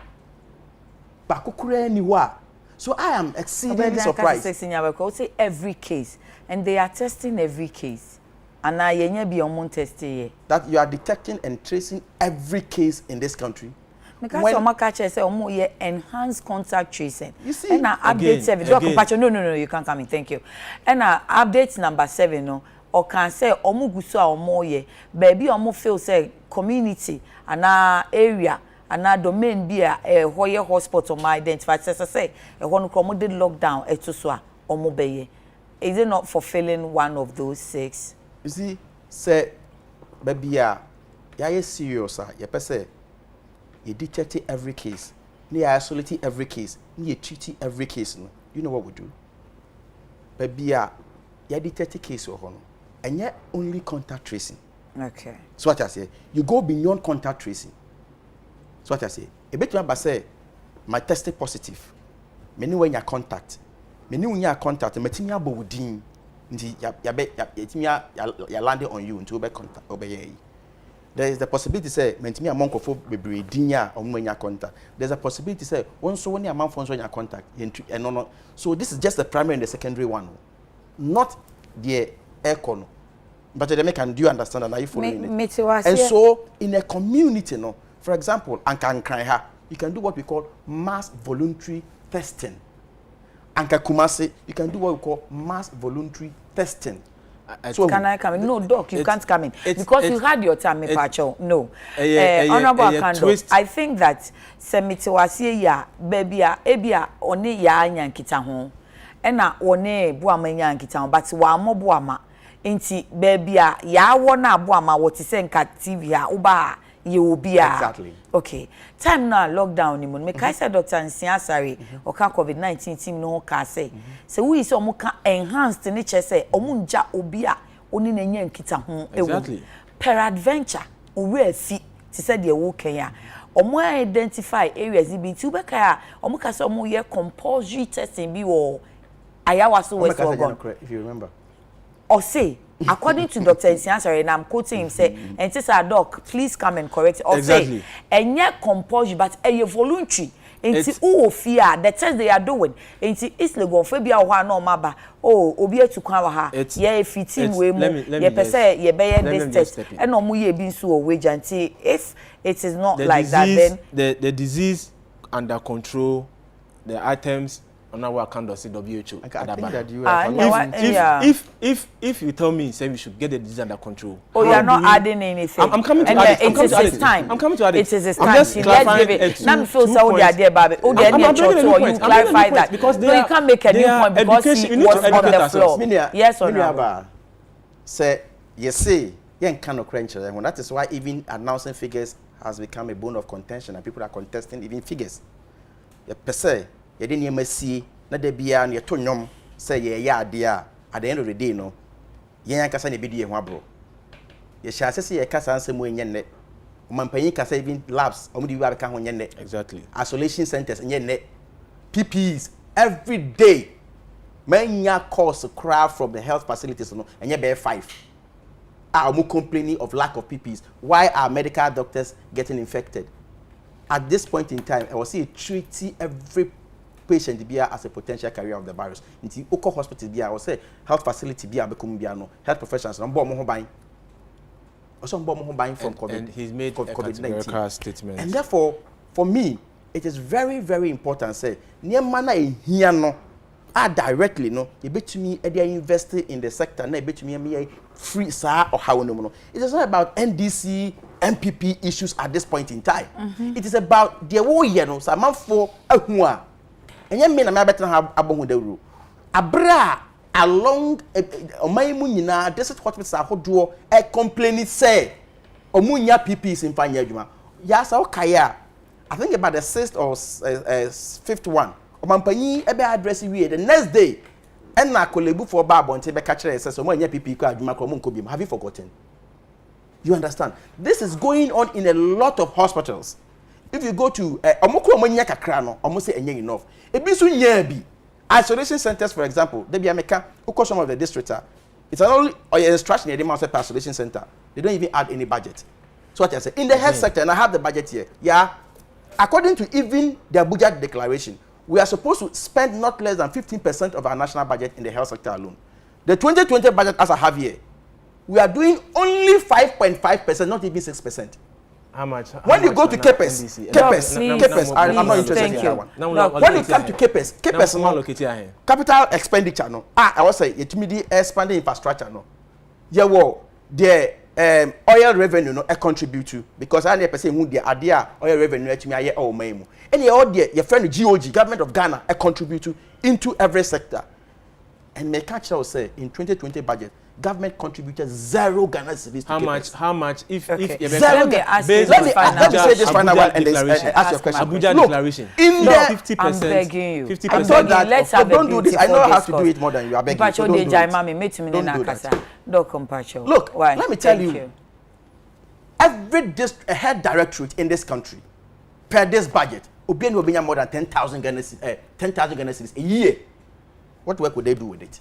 So I am exceedingly surprised. Say every case, and they are testing every case. And I be on testing that you are detecting and tracing every case in this country. Because say enhanced contact tracing. You see, and update 7. No, you can't come in. Thank you. And update number 7 no. Or can say omu guso a omo ye baby omo feel say community ana area ana domain bi a hoye hospital ma identify say e hono ko mo did lockdown eto so a omo beye. Is it not fulfilling one of those 6? You see, say baby ya serious ya pese you detect every case, you isolate every case, you treat every case. No, you know what we do? Baby ya detect case or hono. And yet only contact tracing. Okay. So what I say, you go beyond contact tracing. So what I say, a bit remember say, my tested positive. Many when you contact, many when you contact, metimia bowudin, ya landed on you into be contact obey. There is the possibility say, metimia monk of be dinya or when you contact. There's a possibility say, one so when you amount for when you contact, and no. So this is just the primary and the secondary one, not the aircon. But they can do you understand and are you following it? And so in a community, no, for example, you can do what we call mass voluntary testing. Anka Kumasi, you can do what we call mass voluntary testing. So can I come in? No, Doc, you can't come in. Because you had your time, Pacho. No. Honorable Akando, I think that Semitiwasi ya, baby, ebia, oni ya nyankita hon. Ena one buama nyankita hon, but wa mo buama. Inti baby ya wona buama woti se nka TV ya uba ye obia. Exactly. Okay. Time now lockdown ni mun. Me kai say Dr. Nsiasare oka COVID-19 team no ka say. Se we is omo ka enhanced ni che say omo nja obia oni na nya nkita ho ewu. Peradventure owe afi ti say de wo kan ya. Omo identify areas bi ti ubeka ya omo ka say omo ye compulsory testing bi wo ayawa so west Ogun. If you remember. Or say, according to Dr. Nsiasare, and I'm quoting him, say, and this doc, please come and correct it. Or say, and yet compulsory, but a voluntary. Into fear the test they are doing. Into Islegon, Fabia, no maba. Oh, Obia to Kawaha. Yeah, if it's in way more, ye per se, ye bear this test, and no more being so wage until if it is not like that, then the disease under control, the items. On our account of WHO. I think that you are if you tell me say we should get the disease under control. Oh, you are not adding anything. I'm coming to add it. It is his time. I'm coming to add it. It is his time. Let's give it. Now feel so they are there, Baby. Oh, they are near church, or you clarify that. Because no, you can't make a new point because he was on the floor. Yes or no? Say, you say, you can't crunch. And that is why even announcing figures has become a bone of contention, and people are contesting even figures. The per se, you didn't even see, not the beer and your tonyum say, yeah, dear, at the end of the day, no, yen kasa ne bidi ho abro. Ye sha sese ye kasa ansem wenye ne. Mampanyi kasa even labs, omudi wi abeka ho nye. Exactly. Isolation centers nye ne. PPEs every day. Many calls cry from the health facilities no, and yet bear 5. Are more complaining of lack of PPEs. Why are medical doctors getting infected? At this point in time, I will see treating every patient be as a potential carrier of the virus. Into Oko hospital be I will say health facility be become no health professionals no more buying. Also more buying from COVID. And he's made a COVID-19 statement. And therefore, for me, it is very, very important. Say, near mana here no. Directly no you bet to me they are investing in the sector na bet to me free sir or how no it is not about NDC MPP issues at this point in time. It is about the whole year no some for ahu a enye me na me better have abohu dawru abra along oman mu nyina district hospital ahodo e complaining say omunya PPs in fanya adwuma ya sa okaya I think about the 6th or 5th one Omampanyi ebe address we the next day and na kolebu for babo until be catch say so mo nya PP ko adwuma ko mo nko bi. Have you forgotten? You understand? This is going on in a lot of hospitals. If you go to omoko omonya kakra no omo say enye enough. Ebi so nya bi. Isolation centers for example, they be ameka uko some of the districts it's an only or instruction they must say isolation center. They don't even add any budget. So what I say in the health sector and I have the budget here. Yeah. According to even the Abuja declaration, we are supposed to spend not less than 15% of our national budget in the health sector alone. The 2020 budget as I have here, we are doing only 5.5%, not even 6%. How much? When you go to KPS, I'm not interested in that one. When you come to KPS, capital expenditure, no. I was saying, it means expanding infrastructure, no. Yeah, well, the oil revenue no contribute to because I never say the idea oil revenue to me I all memo. And your your friend GOG government of Ghana contribute to into every sector. And may catch us say in 2020 budget government contributed 0 Ghana cedis. How much if zero let me say this final one and ask your question. Abuja declaration. In the 50%. I'm begging you. 50%. I thought that don't do this. I know how to do it more than you are begging. Don't do that. Look, let me tell you. Every head directorate in this country, per this budget, will be more than 10,000 Ghana cedis a year. What work would they do with it?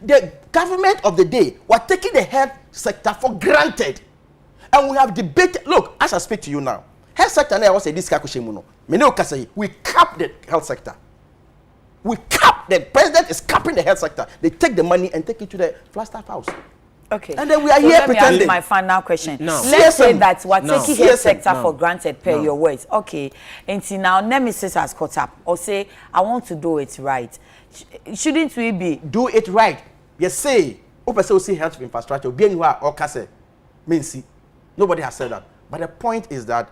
The government of the day were taking the health sector for granted. And we have debated. Look, as I speak to you now, health sector now was a discussion. We cap the health sector. The president is capping the health sector. They take the money and take it to the Flagstaff House. Okay. And then we are so here let pretending. Me ask my final question. No. Let's say that we're taking health sector No. for granted per your words. Okay. Until now, Nemesis has caught up. Or say, I want to do it right. Shouldn't we be? Do it right. You say, Open say health infrastructure, being you are or Kase, means nobody has said that. But the point is that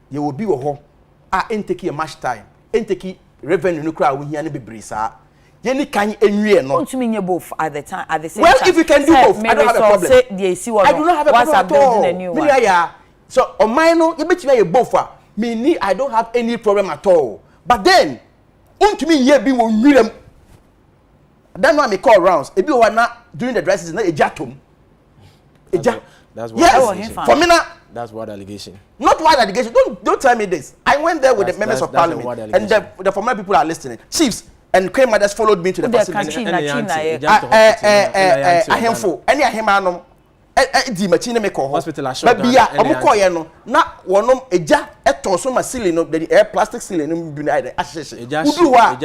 you will be a home. Ain't taking much time. Ain't taking revenue no crowd when you be brisa. You can anywhere no. Don't you mean you both at the time at the same well, time? If you can do both, I don't have a problem. I do not have a problem at all. A new one. So on mine, you bet you both. Me, I don't have any problem at all. But then, to me, you be one million. That's why I call rounds. If you are not doing the dry season, a jatum. That's what yes, for me now. That's what allegation. Not what allegation. Don't tell me this. I went there with the members of parliament and the former people are listening. Chiefs and Queen mothers followed me to the facility. A handful. Any ahemano. Di machine make hospital but be a call no. Na one eja etoso ma ceiling no the air plastic ceiling no bi na asheshe. Uduwa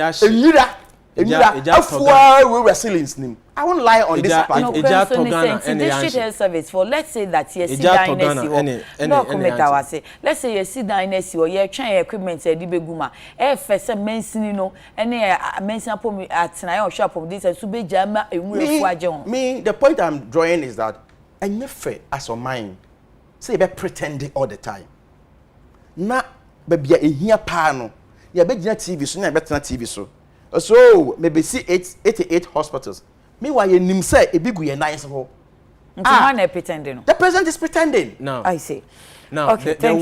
we were ceilings nim. I won't lie on this part. No, question is district health service for let's say that you see dynasty no comment our say let's say you see dynasty or you train equipment e di beguma e fese mensini no ene mensin apom atena e shop of this so be jama enwure fu age ho. Me the point I'm drawing is that enye fair as on mine say be pretending all the time. Na be bia ehia pa no ya be gina TV so na be tena TV so. So maybe see 88 hospitals. Meanwhile, you nimse a big we nice ho. Pretending. The president is pretending. No. I see. Now, okay, the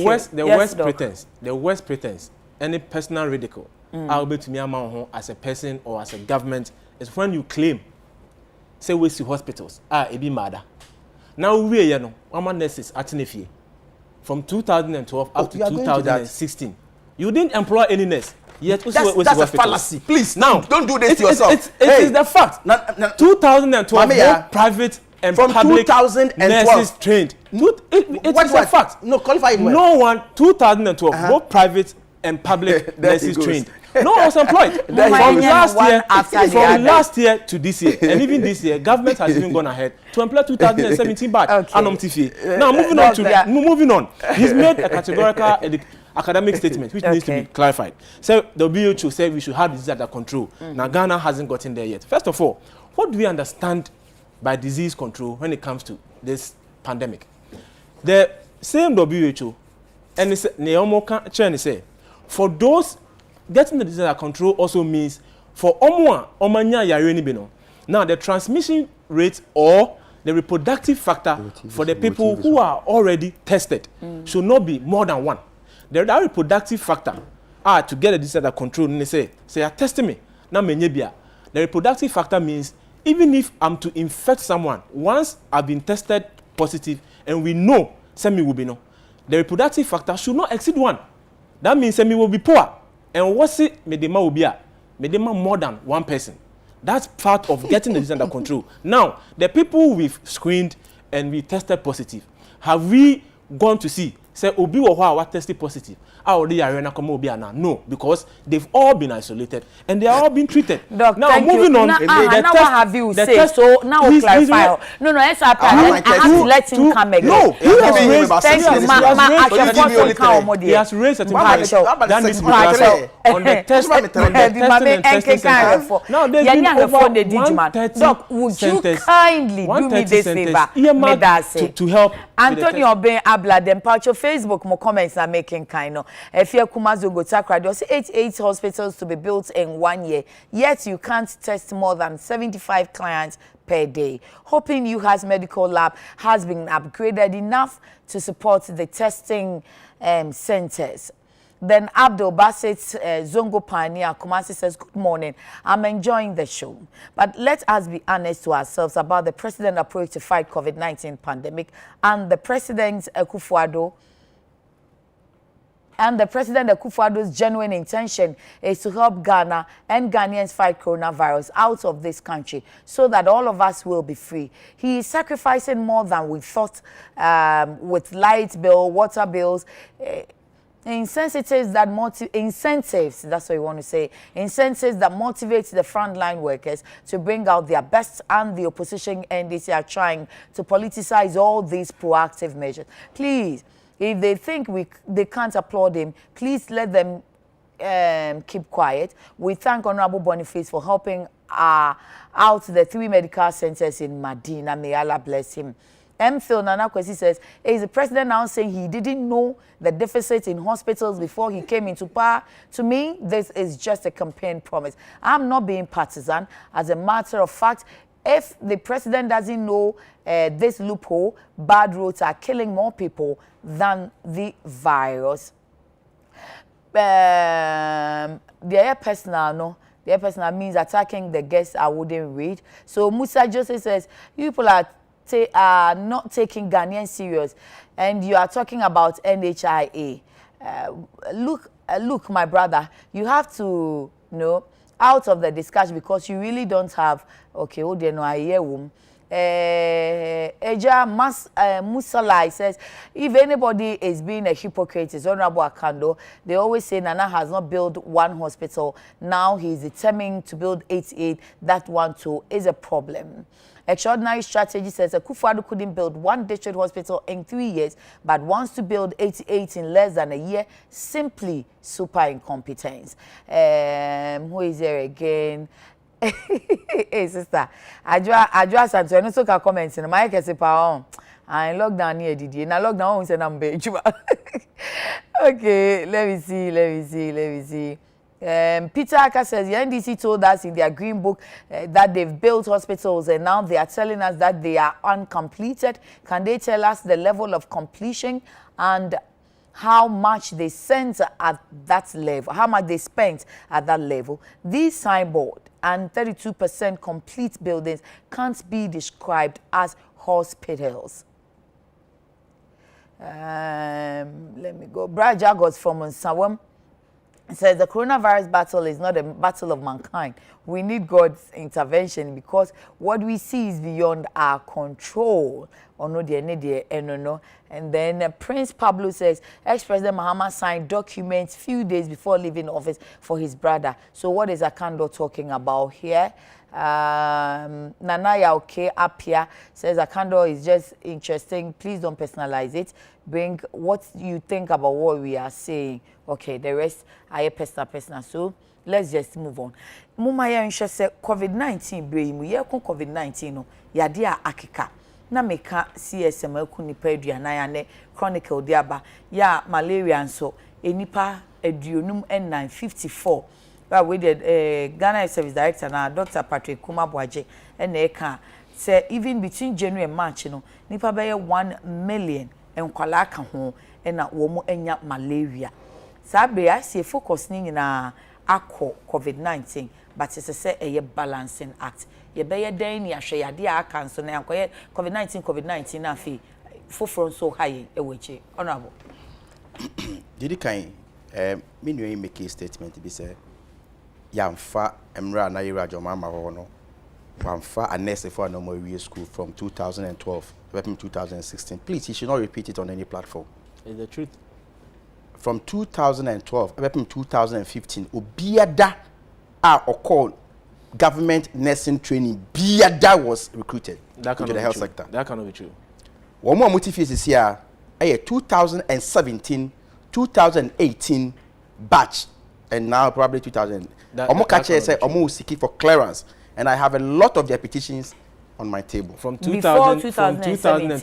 worst pretense, any personal ridicule, I'll be to me as a person or as a government, is when you claim, say we see hospitals, it be murder. Now we are nurses at Nefi from 2012 up to 2016. You didn't employ any nurse. Yet that's a fallacy. Please, now don't do this to yourself. It is the fact. 2012, both private and from public 2012 nurses trained. It is a fact. No, qualified. No one. 2012, both private and public nurses trained. No one was employed. From last year to this year, and even this year, government has even gone ahead to employ 2017 batch. Now moving on. He's made a categorical academic statement which needs to be clarified. So the WHO said we should have disease under control. Now Ghana hasn't gotten there yet. First of all, what do we understand by disease control when it comes to this pandemic? The same WHO and Neomo say for those getting the disease under control also means for omanya yareni bino. Now the transmission rate or the reproductive factor for the people who are already tested should not be more than 1. The reproductive factor to get the disease under control. And they say you're testing me now. The reproductive factor means even if I'm to infect someone, once I've been tested positive and we know semi will be no, the reproductive factor should not exceed 1. That means semi will be poor. And what's it? Medema will be medema more than 1 person. That's part of getting the disease under control. Now, the people we've screened and we tested positive, have we gone to see? Say obi wo ho a tested positive. Already arena come obi ana. No, because they've all been isolated and they are all being treated. Doc, now moving on. Now what have you said? So now we'll clarify. No, I have to let him come again. No, he has raised. Thank you. He has raised a that needs to be clarified on the testing and testing center. Now there's been over 130 Doc, would you kindly do me this favor? To help Antonio Ben Abla, them part your Facebook, more comments are making kind of. If you're Kumazo Gotakra, there's 88 hospitals to be built in 1 year, yet you can't test more than 75 clients per day. Hoping you has medical lab has been upgraded enough to support the testing centers. Then Abdul Basit Zongo Pioneer Kumasi says, good morning. I'm enjoying the show. But let us be honest to ourselves about the president's approach to fight COVID-19 pandemic and the President Akufo-Addo. And the President Akufo-Addo's genuine intention is to help Ghana and Ghanaians fight coronavirus out of this country so that all of us will be free. He is sacrificing more than we thought with light bill, water bills, incentives that that's what you want to say, incentives that motivate the frontline workers to bring out their best, and the opposition NDC are trying to politicize all these proactive measures. Please, if they think they can't applaud him, please let them keep quiet. We thank Honorable Boniface for helping out the 3 medical centers in Medina. May Allah bless him. Phil Nana Kwesi says, is the president now saying he didn't know the deficit in hospitals before he came into power? To me, this is just a campaign promise. I'm not being partisan. As a matter of fact, if the president doesn't know this loophole, bad roads are killing more people than the virus. The air personal means attacking the guests I wouldn't read. So Musa Joseph says, you people are not taking Ghanaians serious, and you are talking about NHIA. Look, my brother, you have to out of the discussion because you really don't have. Okay, oh, they know I hear whom. Eja Musalai says, if anybody is being a hypocrite, it's Honorable Akando. They always say Nana has not built 1 hospital. Now he's determined to build 88. That one too is a problem. Extraordinary strategy says Akufo-Addo couldn't build 1 district hospital in 3 years, but wants to build 88 in less than a year. Simply super incompetence. Who is there again? Hey sister, Ajwa Santo, no so ka comments in my case pa I lockdown here did na lockdown on say na mbe. Okay, let me see. Peter Aka says the NDC told us in their green book that they've built hospitals and now they are telling us that they are uncompleted. Can they tell us the level of completion and how much they sent at that level, how much they spent at that level? These signboard and 32% complete buildings can't be described as hospitals. Let me go. Brad Jagos from Nsroma says the coronavirus battle is not a battle of mankind. We need God's intervention because what we see is beyond our control. And then Prince Pablo says ex-President Mahama signed documents few days before leaving office for his brother. So what is Akando talking about here? Nanaya okay up here says Akando is just interesting. Please don't personalize it. Bring what you think about what we are saying. Okay, the rest are personal. So let's just move on. Muma ya say COVID-19 brain mu ye kon COVID-19 no ya dia akeka na meka CSM akunipa aduana ya ne chronicle diaba ya malaria nso enipa aduonum and 954. We did Ghana Service Director na Dr. Patrick Kumabwaje and eka say even between January and March no nipa be 1 million enkwala ka ho na wo mo enya malaria. Sabe I see focus ni na akọ COVID-19 but it's a balancing act. Ye be ye dan ni ahwe yade aka nso na ankoye COVID-19 na fi foforo so high eweche honorable. Didi kan me nua make a statement be say yamfa emra na yira jomama ho no wamfa anese for no more school from 2012 to 2016. Please, you should not repeat it on any platform. Is the truth? From 2012 to 2015 obiada or called government nursing training biada was recruited into the health sector. That cannot be true. One more motive is here 2017 2018 batch and now probably 2000 almost seeking for clearance, and I have a lot of their petitions on my table. From 2017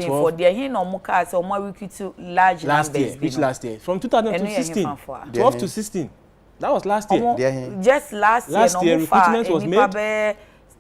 for the hin omuka so mo recruit large last numbers. Year, which last year? From 2016, 12 to 16. That was last year. Just last year recruitment was made.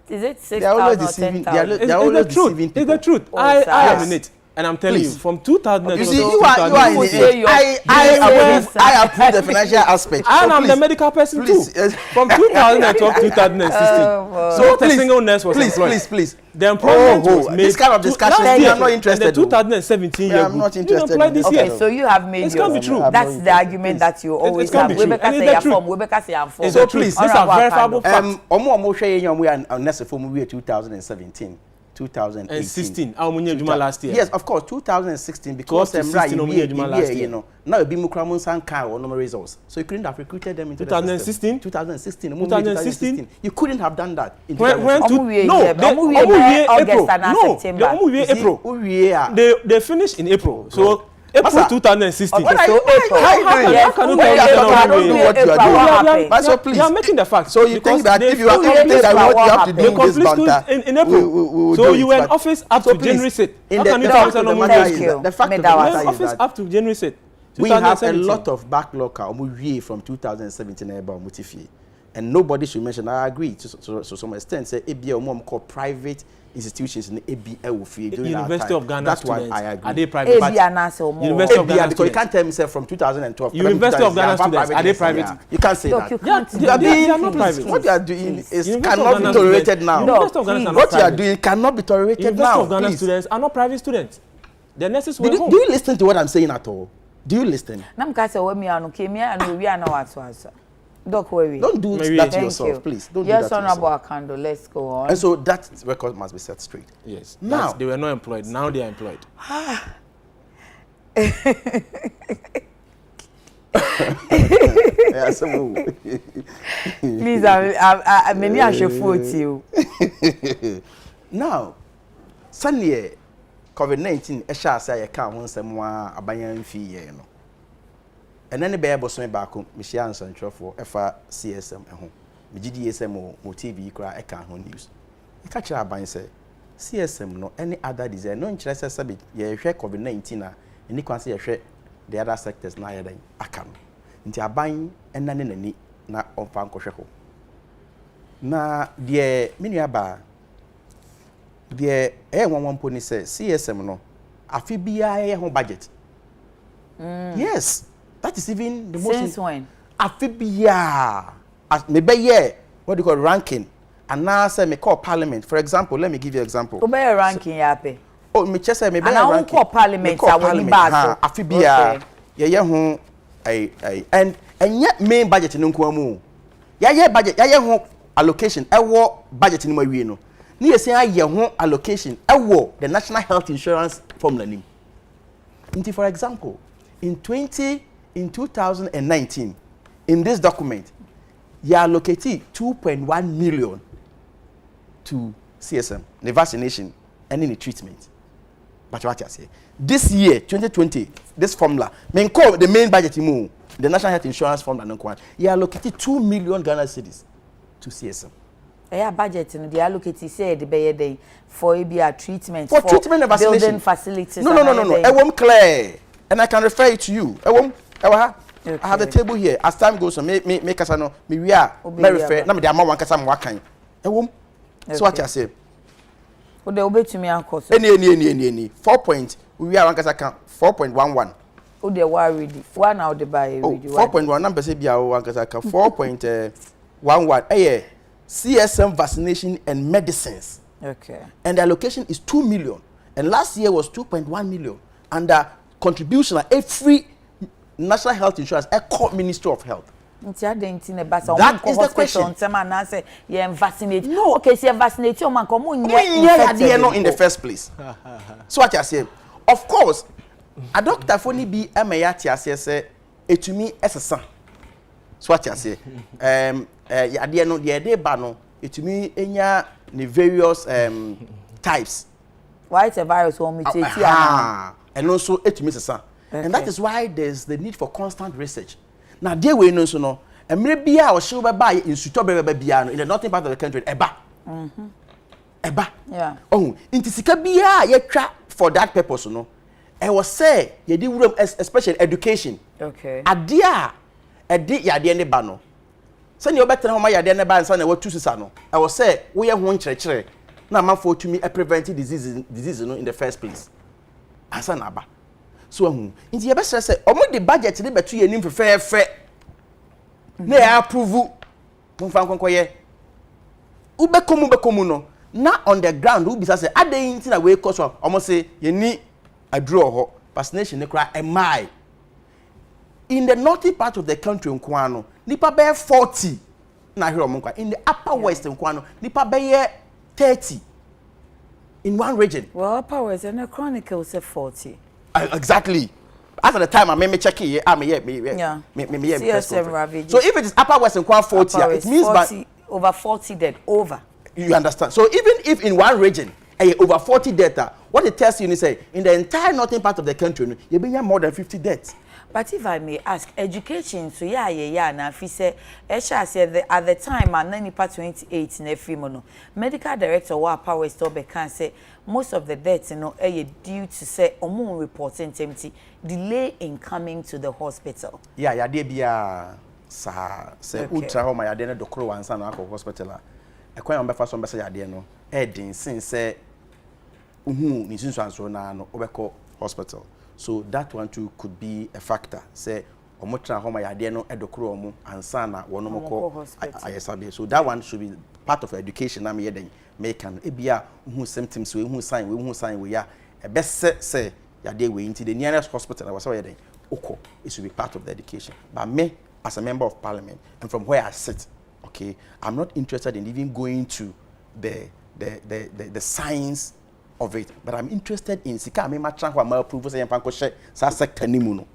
Is it 6,000 or 10,000? They are always deceiving people. It's the truth. I am in it. And I'm telling you, from 2000 you see, you are in it. I approve the financial aspect. And I'm the medical person too. From 2012 to 2016. So not a single nurse was employed. Please. The employment was made. This kind of discussion, I'm not interested. In the 2017 year, I'm not interested. Okay, so you have made it can't be true. That's the argument that you always have. Rebecca say you're from. Rebecca say I'm from. So please, these are verifiable facts. Omo share you on nurse for movie 2017. 2016. Last year. Yes, of course, 2016 because you know now be Mukramun Sanka or no results. So you couldn't have recruited them into 2016. 2016. You couldn't have done that. They finished in April. So April 2016. Okay, so how can you you are making the facts. So you think that if you are everything that what you have to do this banter in April. So you were in office up to January 6th. How can you tell us the fact of the matter is that up to January 6th. We have a lot of backlog from 2017 about Mutifi. And nobody should mention, I agree to some extent, say ABA called private institutions in ABA University of Ghana. That's why I agree. Are they private? University of Ghana because you can't tell me from 2012. University of Ghana students, are they private? You can't say that. They are not private. What you are doing cannot be tolerated now. What you are doing cannot be tolerated now. University of Ghana students are not private students. The nurses were home. Do you listen to what I'm saying at all? Do you listen? Don't do that to yourself, please. Don't do that to yourself. Yes, Honorable Akando, let's go on. And so that record must be set straight. Yes. Now they were not employed. Now they are employed. Please, I should vote you. Now, Sunday, COVID-19, I shall say I can't want someone a banyan fee. And then the bear was back home, Michigan Central for FR CSM at home. GDSM or TV cry, I can't news. You catch up and say, CSM no any other design, no interest as a bit, ye share COVID-19, and you can see a share the other sectors now. I can. Into a buying and none na omfa nkɔhwɛ ho na de menuaba de nwanwampo ni sɛ CSM no afi bia ye ho budget yes that is even the most since when afi bia me be ye what do you call ranking and now say me call parliament for example let me give you an example o be ranking ya pe oh me che say me be ranking and call parliament awani ba so afi bia ye ho and yet main budget no nko amu ye budget ye ho allocation ewo budget ni mawie no ni yesi aye ho allocation ewo the national health insurance formula nim nti for example in 2019 in this document you allocated 2.1 million to CSM the vaccination and the treatment but what I say this year 2020 this formula main call the main budget mu the national health insurance formula no kwan you allocated 2 million Ghana cedis to CSM. Budget no they allocate say the be for a treatment for treatment and vaccination building facilities. No. I won't clear and I can refer it to you. I have the table here. As time goes on, make us know me we are refer. Na me dey am one kasa mo wakan. So what I say. O de obe to me anko so. Any 4 point we are one kasa kan 4.11. O de wa ready. One now the buy ready. 4.1 number say bia one kasa kan 4.11. CSM vaccination and medicines. Okay. And the allocation is 2 million. And last year was 2.1 million. And the contribution of every national health insurance, a core ministry of health. That is the question. Vaccinate. No. Okay, so vaccinate your man come in the first place. So what I say, of course, a doctor for ni be a mayati say it to me as a son. So what I say, ya no the day bano it to me enya the various types. Why it's a virus or mutate and also it to me son. And that is why there's the need for constant research. Now there we know so no and maybe I was sure by in Sutobe in the northern part of the country eba. Eba. Yeah. Oh, in Tisika bia ye trap for that purpose no. I was say ye di room especially education. Okay. Adia edi ya de ne ba no. Send you better home ya de ne ba nsa na watu sisa no. I was say we ye ho nkyerɛkyerɛ na manfo to me prevent disease no in the first place. Asa na ba. So nti ye be say omo the budget dey betu ye nim fefefe. Na ya approve mfa nkonkoye. Ubekomu no. Na on the ground who be say adey nti na we cause omo say ye ni aduro ho vaccination ne kra emai. In the northern part of the country nkwano nipa be 40 na hero nkwa in the upper west nkwano nipa be 30 in one region. Well, upper west and the chronicle say 40. Exactly. After the time I me check here, me so if it is upper west nkwano 40, it means 40, over 40 dead over. You understand? So even if in one region over 40 deaths, what it tells you is say in the entire northern part of the country you be more than 50 deaths. But if I may ask, education, so yeah, now if you say, Esha said at the time, and then part 28 in every mono, medical director wa power stop can say most of the deaths, due to say omun reporting empty delay in coming to the hospital. Yeah, there be a say ultra home ya dey dokoro wansa na akọ hospital. E kwan be fa so be say ya dey no. Edin since say uhu ni sinso anso na no obekọ hospital. So that one too could be a factor. Say omotra homa ya de no edokoro omo ansa na wono moko ayesabe. So that one should be part of education na me yeden make an ebia hu symptoms we hu sign we ya e be say ya de we into the nearest hospital na was yeden oko. It should be part of the education. But me as a member of parliament and from where I sit, okay, I'm not interested in even going to the science of it, but I'm interested in sika me matran ho ma approve say yempanko she sa sector ni mu no.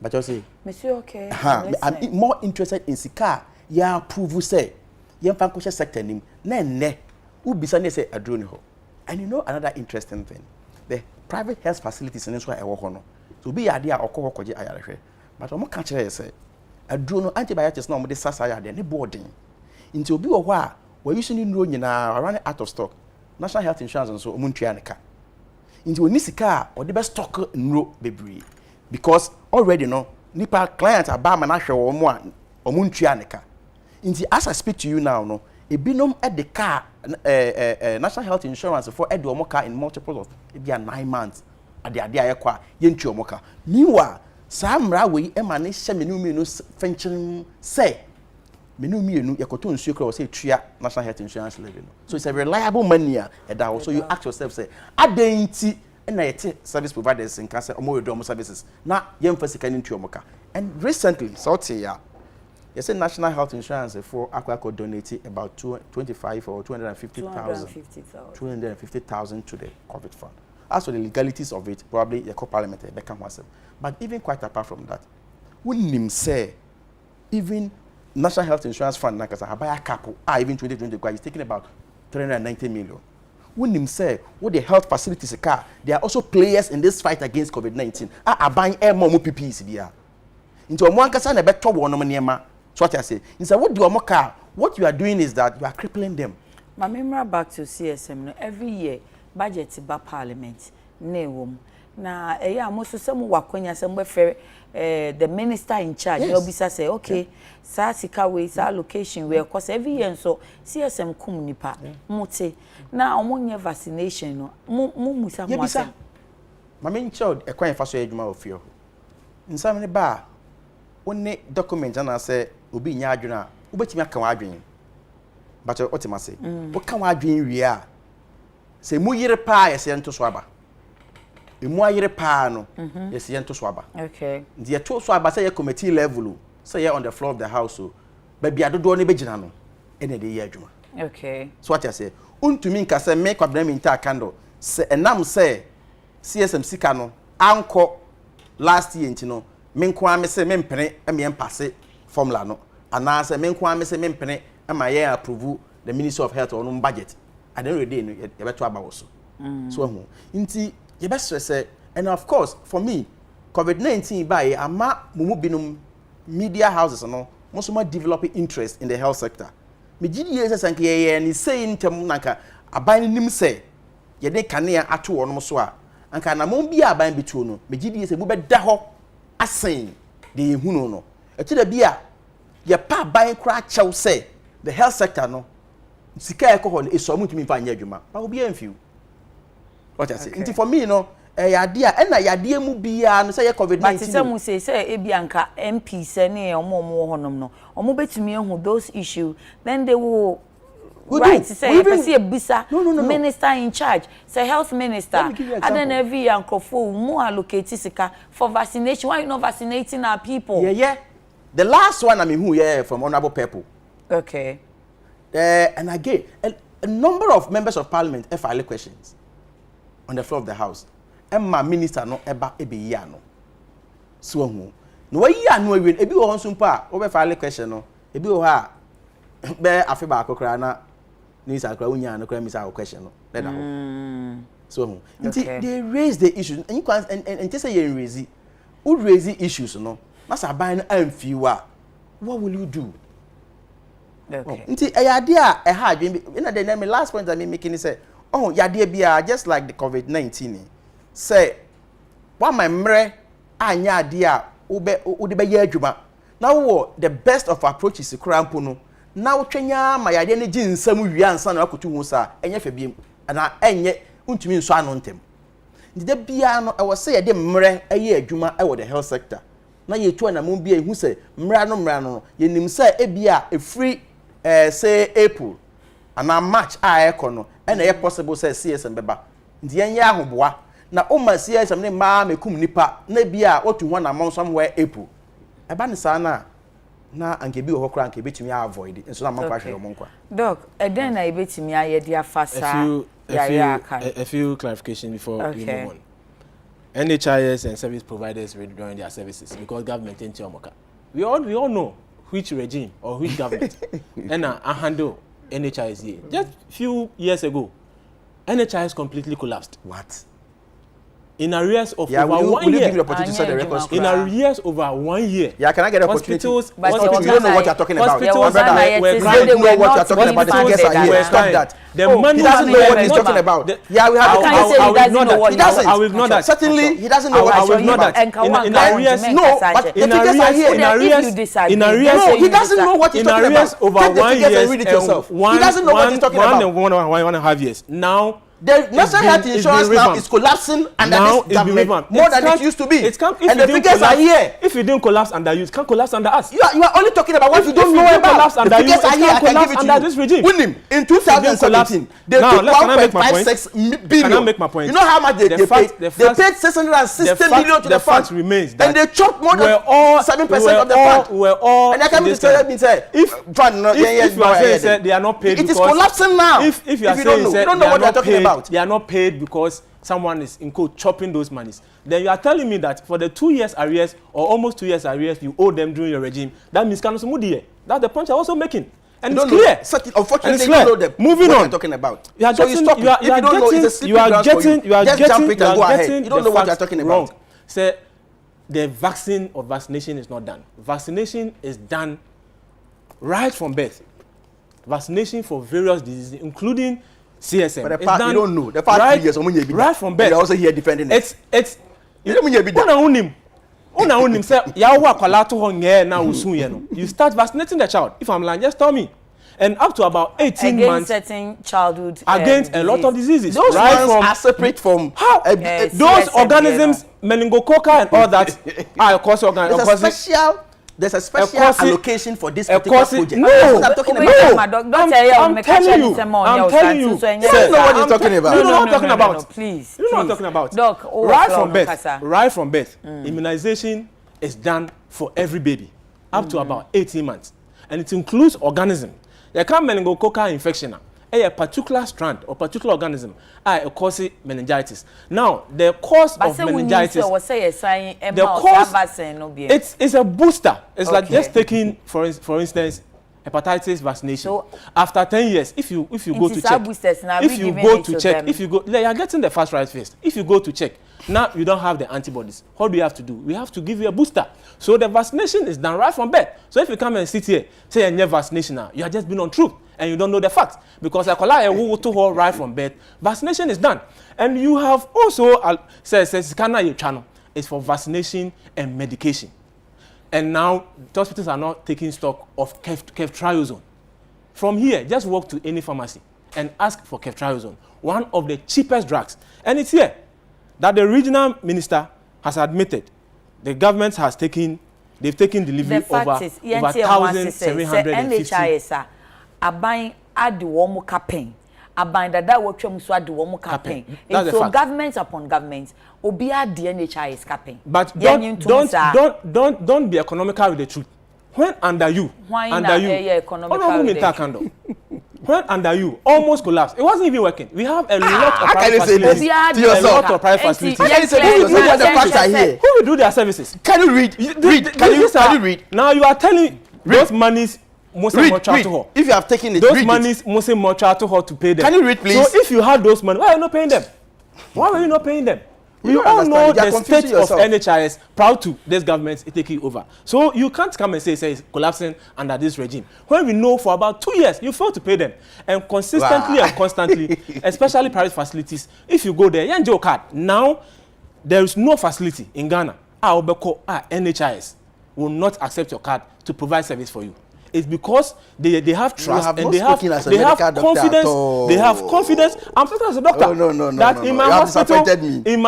But you say monsieur okay, I'm more interested in sika ya approve say yempanko she sector ni na enne ubisa ne say adro ni ho. And you know another interesting thing, the private health facilities in so e wo ho no, so be ya dia okọ koje ayarehwe, but omo ka kire say adro no antibiotics na omo de sasa ya de ne boarding nti obi wo ho a we usually know nyina run out of stock. National health insurance and so omuntua neka. Nti oni sika or the best stock nro bebree because already no nipa client aba ma na hwe omo a omo ntua ne ka nti as I speak to you now no ebinom at the car national health insurance for ede omo car in multiple of bia 9 months ade ayekwa ye ntua omo car meanwhile samra we e ma ne hye menum fenchen say menum yakoto nsuo kra say tua national health insurance levy no so it's a reliable money so you ask yourself say adenti na yete service providers in kase omo we do omo services na yemfa sika ni ntua omo car and recently so ya yes, national health insurance for Aquaco donated about 25 or 250,000 to the COVID fund. As for the legalities of it, probably the co-parliament become one. But even quite apart from that, when say even national health insurance fund, like a buy a couple, even 2020, is taking about 390 million. When him say what the health facilities are, they are also players in this fight against COVID-19. Are buying air more PPEs there. Into one person a better one so what I say, instead what do what you are doing is that you are crippling them. My memory back to CSM every year budget ba parliament ne wom na most some wakonya some the minister in charge obisa say okay sa sika we sa allocation we cause every year so CSM kum nipa muti na omonye vaccination no musa mwasa my main child e kwan fa so adwuma ofio nsam ne ba one document and I say obi nya adwena obetimi aka wa adwen but otima say o ka wa adwen wi a say mu yire pa ye se nto so aba emu ayire pa no ye se nto so aba okay ndi ye to so aba say ye committee level say ye on the floor of the house so ba bia dodo ne begina no ene de ye adwuma okay so what I say untumi nka say me kwabna mi nta kando say enam say CSM sika no anko last year ntino menko ame se mempene ame empase formula no ana se menko ame se mempene ama ye approve the Ministry of Health on budget at the end of the day no ye beto aba wo so so hu nti ye be stress and of course for me COVID-19 by ama mumu binum media houses no most more developing interest in the health sector me gidi ye se sanke ye ni say ntem nanka aban nim say ye de kanea ato wonom so a anka na mon bia aban betuo no me gidi ye se bu be da ho asen de hunu no eti da bia ye pa ban kra chew say the health sector no sika e ko ho e so mutumi fa anya adwuma ba obi amfiu what I say nti for me no yade a na yade mu bia no say COVID-19 but say mu say e bia nka MP say ne omo honom no omo betumi ehu those issues then they will right say person bisa minister in charge say health minister and then every year nkofo mu allocate sika for vaccination why you not vaccinating our people yeah the last one I mean who from honorable people okay and again a number of members of parliament file questions on the floor of the house emma minister no eba ya no so hu no wa yi anu awen ebi wo honso mpa wo be file question no ebi wo ha be afi ba akokra na ni sa akra unya no kra mi sa question no let that so hu they raise the issues and you can and just say you raise issues no na sa ban no amfiwa what will you do okay nti ayade a ha adwen na the name last point I mean making say oh yade bia just like the COVID-19 say one my mre anya ade a wo de be ya adwuma na wo the best of approaches krampo no na wo twenya ma yade ne gi nsam wi ansa na akotu hu sa enye fa biem na enye untumi nso ano ntem nti da bia no e wo say yade mre aye adwuma e wo the health sector na ye tu na mo bia hu say mra no ye nim say e bia e free say April and March no and e possible say CSM beba nti yenye ahoboa na o ma CSM ne ma mekum nipa na bia otu ho na mon somewhere April eba ne sa na anke bi ho kra anke betumi avoid nso na man kwa hwe mo nkwa doc eden na ebetumi aye dia fasa a few clarification before we move on. NHIS and service providers withdrawing their services because government ain't yomoka. We all know which regime or which government and handle NHIS here. Just few years ago, NHIS completely collapsed. What? in arrears of over 1 year. Give you opportunity to set the record straight. In arrears over 1 year. Yeah, can I get an opportunity? But you don't know what you're talking about. Hospitals were crying. You know what you're talking about. The figures are here. Stop that. The money he doesn't know what he's talking about. Yeah, we have. He doesn't. I will ignore that. Certainly, he doesn't know what he's talking about. In arrears, no. But the figures are here. In arrears, no, he doesn't know what he's talking about. Over 1 year, he doesn't know what he's talking about. 1.5 years. Now. The national health insurance now is collapsing under this government more than it used to be. And the figures are here. If it didn't collapse under you, it can't collapse under us. You are only talking about what you don't know about. The figures are here. I can give it to you. This regime. Win him in 2017. They took 1.56 billion. Can I make my point? You know how much they paid? They paid 660 million to the fund. Remains and they chopped more than 7% of the fund. And I can't tell me say if you are saying they are not paid, it is collapsing now. If you are saying you don't know what they are talking about. They are not paid because someone is in quote chopping those monies. Then you are telling me that for the 2 years arrears or almost 2 years arrears you owe them during your regime. That means that's the point you're also making. And it's clear. Unfortunately, you don't know them. Moving on. Talking about. You are getting wrong. Say the vaccine or vaccination is not done. Vaccination is done right from birth. Vaccination for various diseases, including CSM. But the part you don't know. The past 3 years, right from birth. You're also here defending it. You start vaccinating the child. If I'm lying, just tell me. And up to about 18 months certain childhood against a lot of diseases. Those ones are separate from how those organisms, meningococca and all that are there's a special allocation for this particular project. No, I'm talking about. I'm telling you. You don't know what you're talking about. You know what I'm talking about. Please. You know what I'm talking about. Doc, right from birth, immunization is done for every baby up to about 18 months. And it includes organisms. There can meningococcal infection. A particular strand or particular organism causes meningitis. Now, the cause of meningitis, it's a booster. It's like just taking, for instance, hepatitis vaccination. So, after 10 years, if you go to check, you are getting the first right first. If you go to check, now you don't have the antibodies. What do you have to do? We have to give you a booster. So the vaccination is done right from birth. So if you come and sit here, say you're vaccination now, you are just being untruth. And you don't know the facts. Because I call it to right from birth. Vaccination is done. And you have also says channel is for vaccination and medication. And now the hospitals are not taking stock of ceftriaxone. From here, just walk to any pharmacy and ask for ceftriaxone, one of the cheapest drugs. And it's here that the regional minister has admitted the government has taken delivery over 1,750. Aban adi womu campaign. Aban dada watchom so adi womu campaign. So government upon government, obi adi NHIS campaign. But don't be economical with the truth. When under you, when under you, almost collapsed. It wasn't even working. We have a lot of private facilities. Who will do their services? Can you read? Can you read? Now you are telling those monies. If you have taken it, those monies must more to pay them. Can you read, please? So if you had those money, why are you not paying them? Why were you not paying them? We all know the state of NHIS proud to this government is taking over. So you can't come and say it's collapsing under this regime. When we know for about 2 years you failed to pay them. And consistently and constantly, especially private facilities, if you go there, you enjoy card. Now, there is no facility in Ghana. NHIS will not accept your card to provide service for you. It's because they have trust and they have confidence. They have confidence. I'm talking as a doctor. In my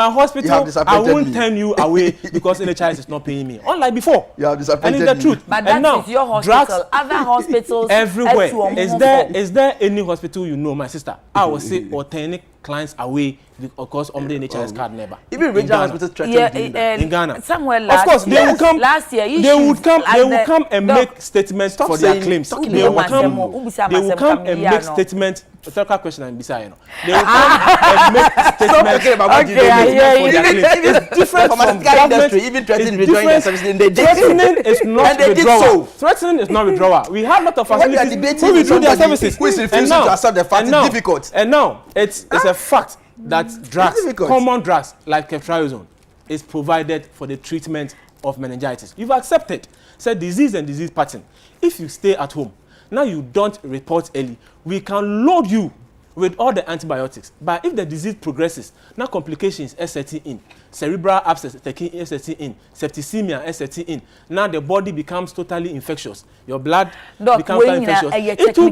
hospital, I won't turn you away because NHIS is not paying me. Unlike before. You have disappointed and it's the truth. But that is your hospital. Other hospitals everywhere. Is there any hospital you know, my sister? I will say or turning clients away because the NHIS card never. Even regional hospitals threatened in Ghana. Somewhere of course, they will come. Last year, they would come and make statements for their claims. They will come and make statements. Third question and beside, they will come and make statements about what you do for their claims. It's different from government. Even threatening withdrawing their services. Threatening is not withdrawal. Threatening is not withdrawal. We have a lot of facilities who withdraw their services. Who is refusing to accept the fact it's difficult. And now it's a fact that drugs, common drugs like ceftriaxone, is provided for the treatment of meningitis. You've accepted, said disease and disease pattern. If you stay at home, now you don't report early, we can load you with all the antibiotics. But if the disease progresses, now complications are setting in, cerebral abscess is setting in, septicemia is setting in. Now the body becomes totally infectious. Your blood becomes infectious. It will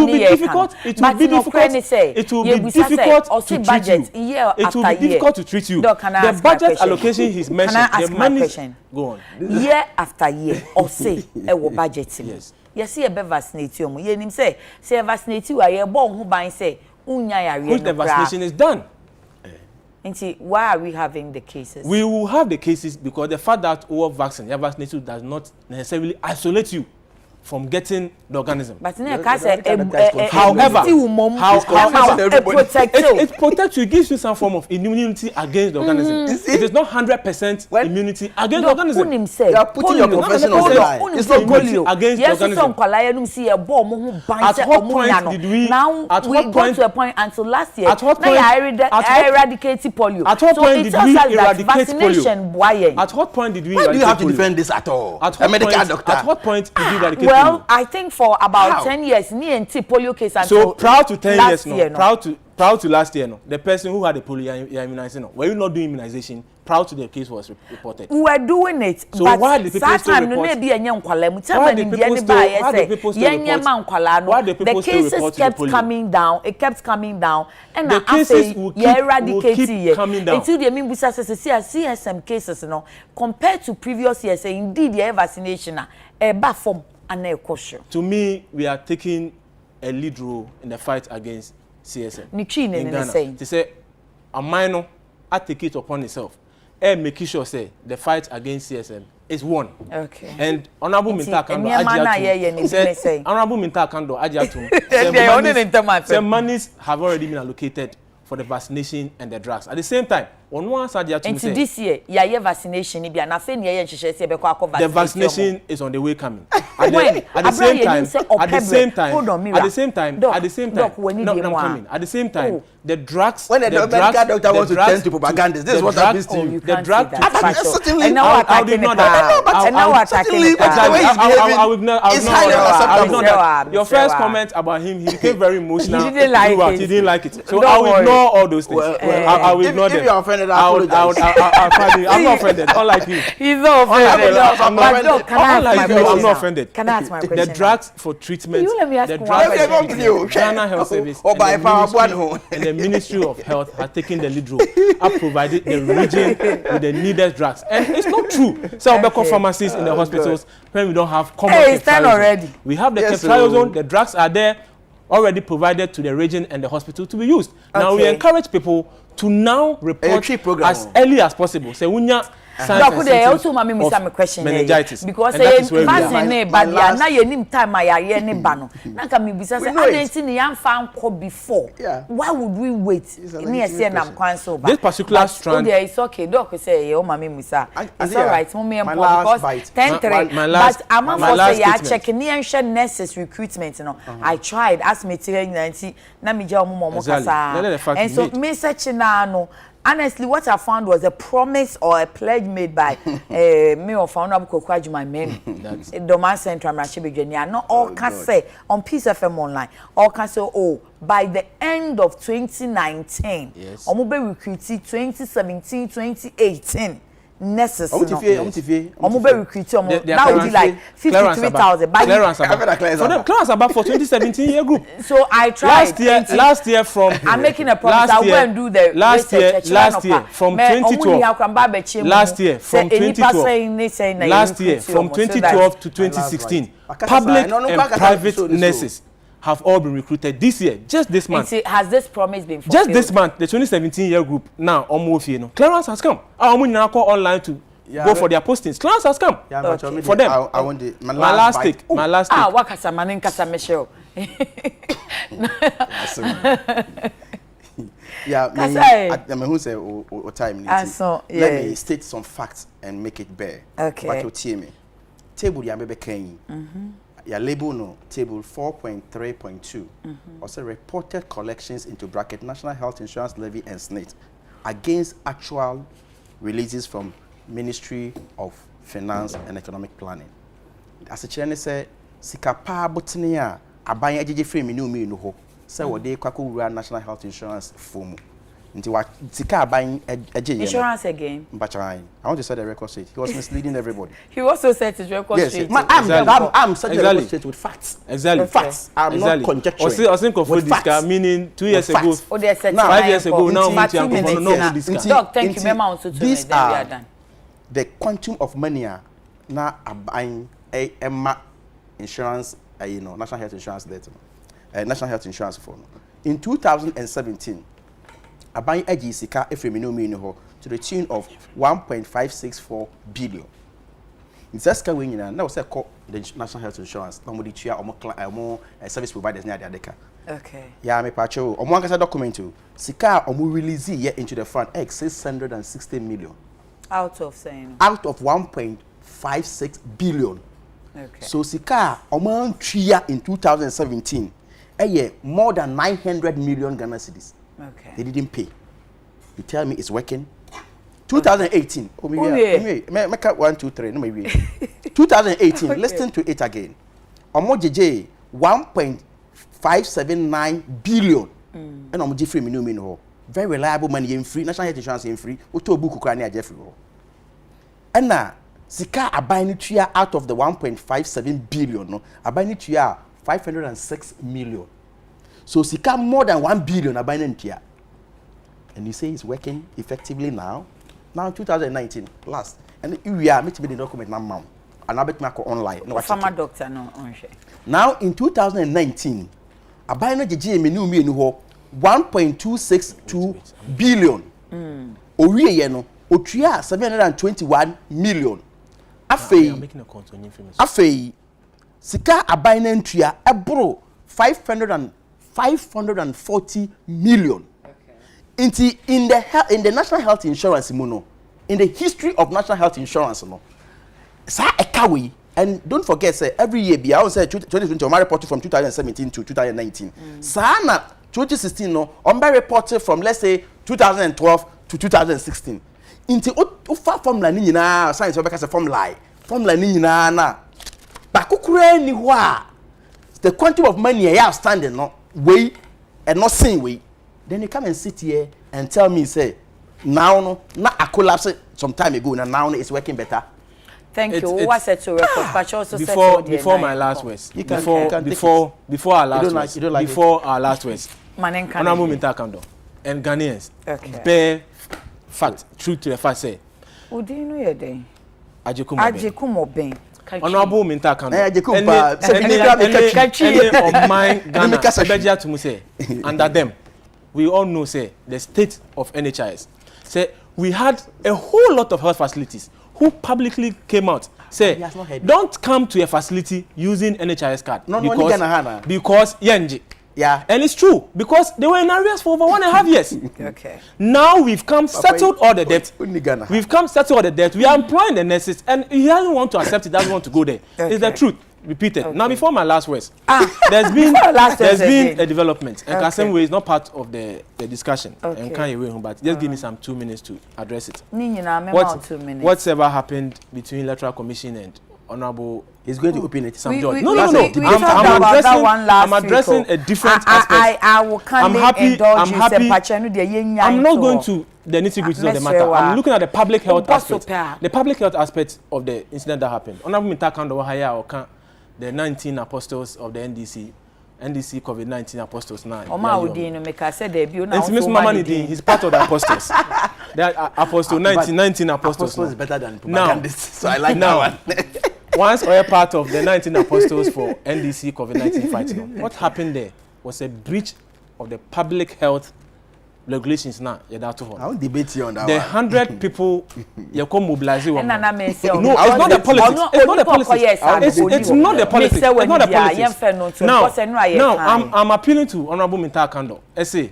be difficult. It will be difficult. It will be difficult to treat you. It will be difficult to treat you. The budget allocation he's mentioned, the money. Go on. Year after year, or say, budget. Yes. You see a be vaccinate you. You nim say vaccinate you. You born who buy say unya ya. Which the vaccination is done. Why are we having the cases? We will have the cases because the fact that our vaccine, your vaccination does not necessarily isolate you from getting the organism. But however, it protects you, it gives you some form of immunity against the organism. It is not 100% immunity against the organism. You are putting your profession on the line. It's not polio against the organism. At what point did we? Now we got to a point until last year. At what point? Eradicated polio. At what point did we eradicate polio? At what point did we? Why do you have to defend this at all? At what point did you eradicate? Well, I think for about 10 years, me and polio case until so prior to 10 years, year, prior to last year, the person who had the polio immunization, were you not doing immunization prior to the case was reported? We were doing it. So but why the people still report? Why the people still report? The cases kept coming down. It kept coming down. And the cases will keep coming down. Until the mean CSM cases, compared to previous years, indeed, the vaccination, a bathroom. To me, we are taking a lead role in the fight against CSM. In Ghana. They say a minor I take it upon itself and make sure say the fight against CSM is won. Okay. And Honorable Mintakando some monies have already been allocated for the vaccination and the drugs. At the same time, on one side, this year, vaccination. The vaccination is on the way coming. At the same time, the drugs. When the medical doctor wants to turn to propaganda, this is what happens to you. The drug. Certainly, I will not. Your first comment about him, he became very emotional. He didn't like it. So I will ignore all those things. I will ignore them. If you are offended, I apologize. I'm not offended. Unlike you. He's not offended. I'm not offended. Can I ask my question? The drugs for treatment. The drugs for Ghana Health Service and the Ministry of Health have taken the lead role. Have provided the region with the needed drugs. And it's not true. Some pharmacies in the hospitals when we don't have common already. We have the ceftriaxone. The drugs are there already provided to the region and the hospital to be used. Now we encourage people to now report as early as possible. Say unya also question meningitis because before. Why would we wait? This particular strand. It's okay. Doc say it's all right. But I'm checking nurses recruitment. I tried ask me and so me honestly, what I found was a promise or a pledge made by me or Honorable Kokwaju, my men. Doman Central Machibijania. Not all can say on Peace FM Online. All can say, oh, by the end of 2019, or maybe recruited 2017, 2018. Necessary. Recruit that would be like 53,000. Clearance about for 2017 year group. So I tried last year from. I'm making a promise. I'll go and do the last year from 2012. Last year from 2012 to 2016. Public and private nurses have all been recruited this year, just this month. Has this promise been fulfilled? Just this month, the 2017 year group now almost clearance has come. I now call online to go for their postings. Clearance has come for them. I want the my last take. What kasa manin kasa Michelle? Yeah, me who say o time. Let me state some facts and make it bare. Okay. What you tell me? Table ya be can. ya label no table 4.3.2 also reported collections into bracket National Health Insurance Levy and SNIT against actual releases from Ministry of Finance and Economic Planning. As a chairman say sika pa botene a aban ajeje frame ni umi no ho say wo dey kwakọ National Health Insurance form. Nti wa sika aban ajeje insurance again. I want to set the record straight. He was misleading everybody. He also set his record straight. Yes, I'm setting the record straight with facts. Exactly. With facts. I'm not conjecturing. I think of this meaning 2 years ago. 5 years ago now Doc, thank you. These are the quantum of money na aban Emma insurance, National Health Insurance data, National Health Insurance Fund. In 2017, aban eji sika efremino ho to the tune of 1.564 billion. In Zaska Winina, now say call the National Health Insurance, normally tua omo service providers near the Adekye. Okay. Yeah, me pacho. Omo ankasa document to sika omo release here into the fund 660 million. Out of saying. Out of 1.56 billion. Okay. So sika omo tria in 2017 more than 900 million Ghana cedis. Okay. They didn't pay. You tell me it's working. 2018. Oh, make 1, 2, 3. No, maybe. 2018. Okay. Listen to it again. Omo JJ 1.579 billion. And omo Jeffrey Minu. Very reliable money in free. National Health Insurance in free. Oto buku kwa ni Jeffrey. And now sika abayini tuya out of the 1.57 billion. No, abayini tuya 506 million. So sika more than 1 billion abayini tuya. And you say it's working effectively now. Now 2019 last. And we are meeting the document now. And I bet me online. No, former doctor no on. Now in 2019, abayini JJ menu mi ho 1.262 billion. Owie ye no otua 721 million. Afei sika abayini ntua ebro 540 million. In the National Health Insurance in the history of National Health Insurance sa ekawe. And don't forget say every year I will say 2020 my report from 2017 to 2019 sana 2016 no on my report from let's say 2012 to 2016 into ufa formula ni nyina science obeka say formula ni nyina na bakukure ni ho a the quantity of money you outstanding no way and not same way. Then you come and sit here and tell me say now no na a collapse some time ago now it's working better. Thank you. What said to record? But also before my last words. Before our last words. Before our last words. Honorable Mintakando and Ghanaians. Okay. Bare fact, true to the fact say. Oh, do you know your day? Ajekumo Ben. Honorable Mintakando. Any of my Ghana Beja to say under them. We all know say the state of NHIS. Say we had a whole lot of health facilities who publicly came out say don't come to a facility using NHIS card because yenji. Yeah. And it's true because they were in arrears for over 1.5 years. Okay. Now we've come settled all the debt. We've come settled all the debt. We are employing the nurses and he doesn't want to accept it, doesn't want to go there. Okay. It's the truth. Repeated. Okay. Now before my last words, there's been a development and Kasem way is not part of the discussion. Okay. And can't wait home, but just give me some 2 minutes to address it. Whatever happened between Electoral Commission and Honorable is going to open it. Some joy. No. I'm addressing a different aspect. I will kindly indulge you. I'm not going to the nitty-gritty of the matter. I'm looking at the public health aspect. The public health aspect of the incident that happened. Honorable Mintakando Wahaya the 19 apostles of the NDC COVID-19 apostles now. He's part of the apostles. The apostle 19 apostles. Apostles is better than propagandists. So I like that one. Once we are part of the 19 apostles for NDC COVID-19 fighting, what happened there was a breach of the public health regulations now. I won't debate you on that. The 100 people you come mobilize. No, it's not the politics. It's not the politics. It's not the politics. Now I'm appealing to Honorable Mintakando. I say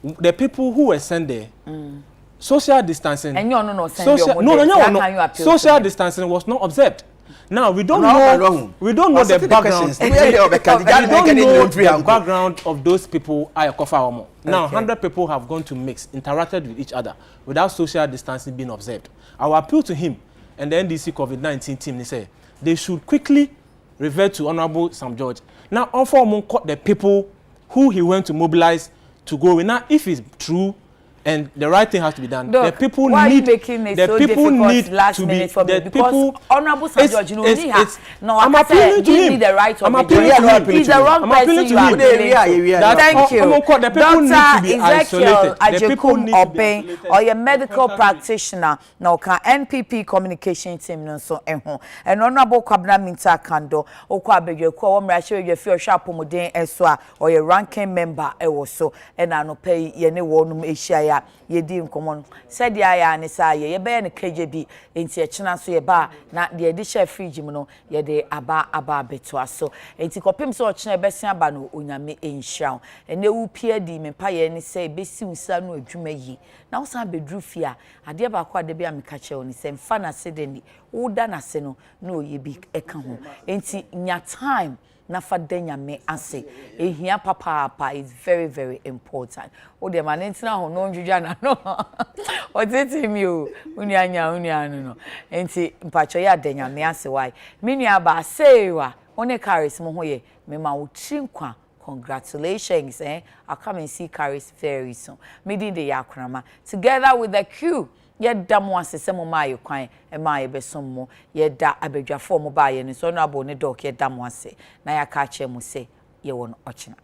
the people who were sent there, social distancing. And social distancing was not observed. Now we don't know the background. We don't know the background of those people. Now 100 people have gone to mix, interacted with each other without social distancing being observed. I will appeal to him and the NDC COVID-19 team. They say they should quickly revert to Honorable Sam George. Now, on the people who he went to mobilize to go with. Now, if it's true and the right thing has to be done, Look, the people why need. Are you making it the so people need last to minute be. For me? The Because people. Honorable Sam George, I'm appealing to him. The right I'm of appealing to him. He's the wrong person you are appealing to. Thank you. The people need to be isolated. The people need to be isolated. Or your medical practitioner, now can NPP communication team no so ehun. And Honorable Kwabena Minta Kando, okwa abegye kwa wo mra hye fi ohwa apomuden enso a or your ranking member ewo so and anope ye ne wonum ehia ya ye di nkomo no. Said ya ne sa ye be ne KJB enti echena so ye ba na de edi share fridge mu no ye de aba beto aso. Enti kopim so ochena besia ba no onyame enhia. Ene wu pie di mempa ye ne say besi unsa no adwuma yi. Na wo san bedru fia ade ba kwa de bia meka che oni se mfa na se de ni wo da na se no na oye bi eka ho. Enti nya time na fa nyame ase ehia papa is very very important. O de man ntina ho no ndwudwa na no o tete mi o uni anya no enti mpacho ya de nyame ase why minu aba sewa one carries mo ho ye me ma wo trinkwa. Congratulations, I come and see Caris very soon. Midi de yakrama together with the crew. Yet dam once se mo ma yekwan e ma ye besom mo ye da abedwafo mo ba ye ni so no abo ne dok ye dam once na ya ka che mo se ye won ochina.